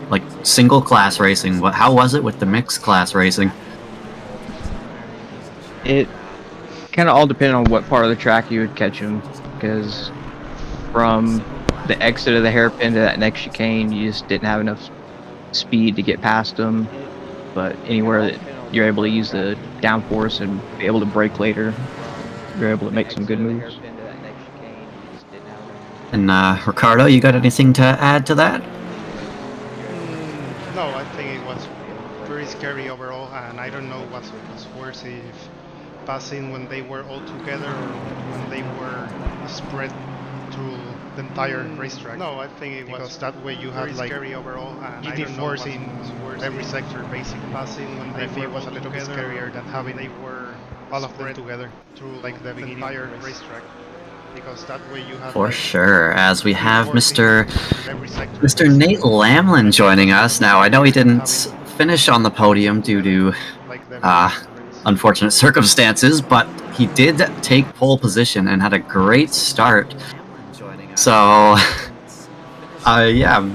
like, single class racing. How was it with the mixed class racing? It kind of all depended on what part of the track you would catch them, because from the exit of the hairpin to that next chicane, you just didn't have enough speed to get past them. But anywhere that you're able to use the downforce and be able to brake later, you're able to make some good moves. And Ricardo, you got anything to add to that? No, I think it was pretty scary overall, and I don't know what was worse, if passing when they were all together or when they were spread through the entire racetrack. No, I think it was because that way you had like scary overall, and GT4s in every sector basically. Passing when they were was a little bit scarier than having they were all of them together through like the entire racetrack. Because that way you have For sure, as we have Mr. Nate Lamlin joining us now. I know he didn't finish on the podium due to unfortunate circumstances, but he did take pole position and had a great start. So, yeah,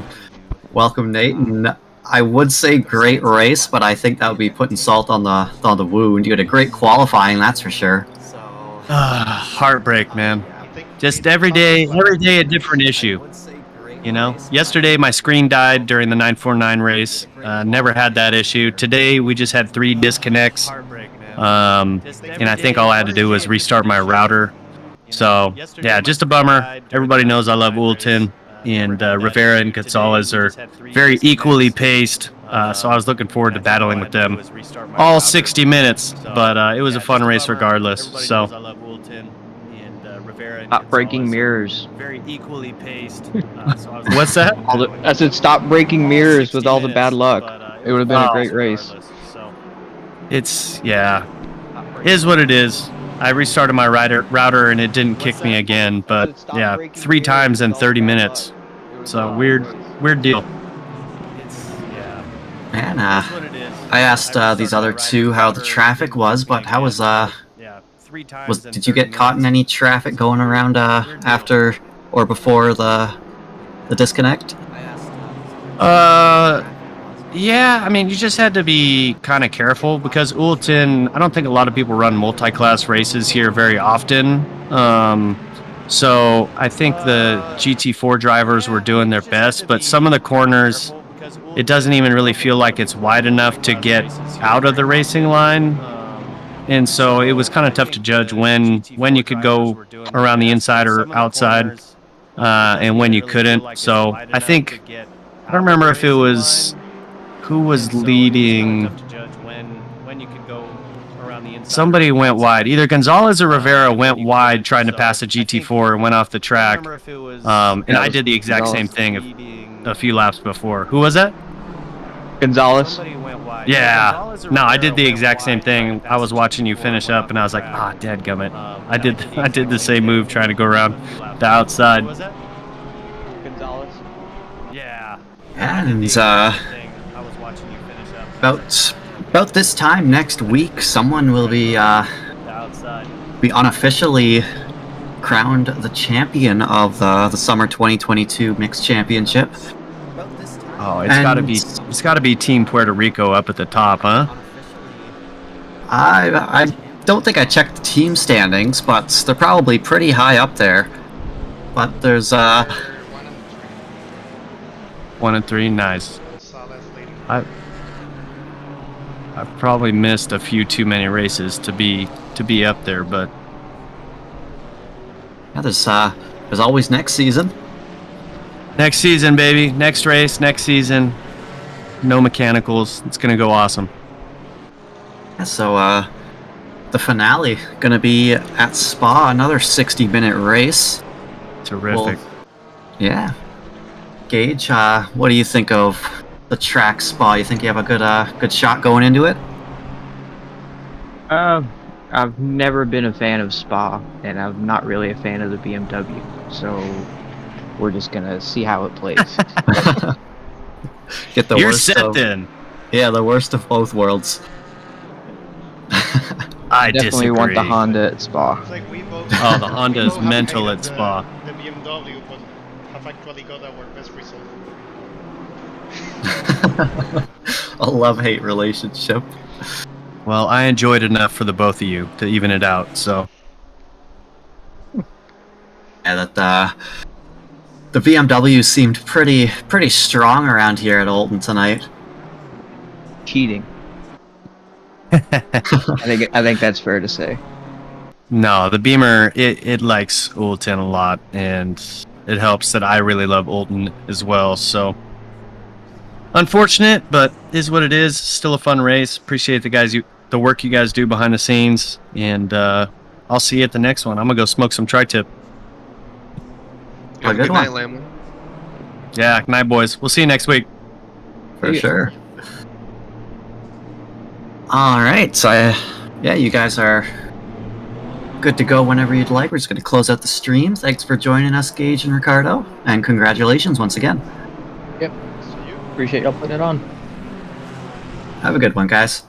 welcome, Nate. And I would say great race, but I think that would be putting salt on the wound. You had a great qualifying, that's for sure. Heartbreak, man. Just every day a different issue. You know, yesterday my screen died during the 949 race. Never had that issue. Today we just had 3 disconnects. And I think all I had to do was restart my router. So, yeah, just a bummer. Everybody knows I love Oulton, and Rivera and Gonzalez are very equally paced. So I was looking forward to battling with them all 60 minutes. But it was a fun race regardless. So. Stop breaking mirrors. Very equally paced. What's that? I said stop breaking mirrors with all the bad luck. It would have been a great race. It's, yeah, is what it is. I restarted my router and it didn't kick me again, but yeah, 3 times in 30 minutes. So weird deal. Man, I asked these other two how the traffic was, but how was did you get caught in any traffic going around after or before the disconnect? Yeah, I mean, you just had to be kind of careful because Oulton, I don't think a lot of people run multi-class races here very often. So I think the GT4 drivers were doing their best, but some of the corners, it doesn't even really feel like it's wide enough to get out of the racing line. And so it was kind of tough to judge when you could go around the inside or outside, and when you couldn't. So I think, I don't remember if it was who was leading. Somebody went wide. Either Gonzalez or Rivera went wide trying to pass a GT4 and went off the track. And I did the exact same thing a few laps before. Who was that? Gonzalez. Yeah. No, I did the exact same thing. I was watching you finish up, and I was like, ah, dadgummit. I did the same move trying to go around the outside. Gonzalez. Yeah. And about this time next week, someone will be unofficially crowned the champion of the Summer 2022 Mixed Championship. Oh, it's gotta be Team Puerto Rico up at the top, huh? I don't think I checked the team standings, but they're probably pretty high up there. But there's 1 and 3, nice. I've probably missed a few too many races to be up there, but yeah, there's always next season. Next season, baby. Next race, next season. No mechanicals. It's gonna go awesome. Yeah, so the finale gonna be at Spa, another 60-minute race. Terrific. Well, yeah. Gage, what do you think of the track Spa? You think you have a good shot going into it? I've never been a fan of Spa, and I'm not really a fan of the BMW, so we're just gonna see how it plays. Get the You're worst set of, then. Yeah, the worst of both worlds. I definitely disagree. want the Honda at Spa. It's like we both. Oh, the Honda is mental at Spa. The BMW, but have actually got our best result. A love-hate relationship. Well, I enjoyed enough for the both of you to even it out, so. Yeah, that the BMW seemed pretty strong around here at Oulton tonight. Cheating. I think that's fair to say. No, the Beamer, it likes Oulton a lot, and it helps that I really love Oulton as well, so. Unfortunate, but is what it is. Still a fun race. Appreciate the work you guys do behind the scenes, and I'll see you at the next one. I'm gonna go smoke some tri-tip. Have a good night, Lamley. Yeah, good night, boys. We'll see you next week. For sure. Alright, so yeah, you guys are good to go whenever you'd like. We're just going to close out the stream. Thanks for joining us, Gage and Ricardo, and congratulations once again. Yep. Appreciate y'all putting it on. Have a good one, guys.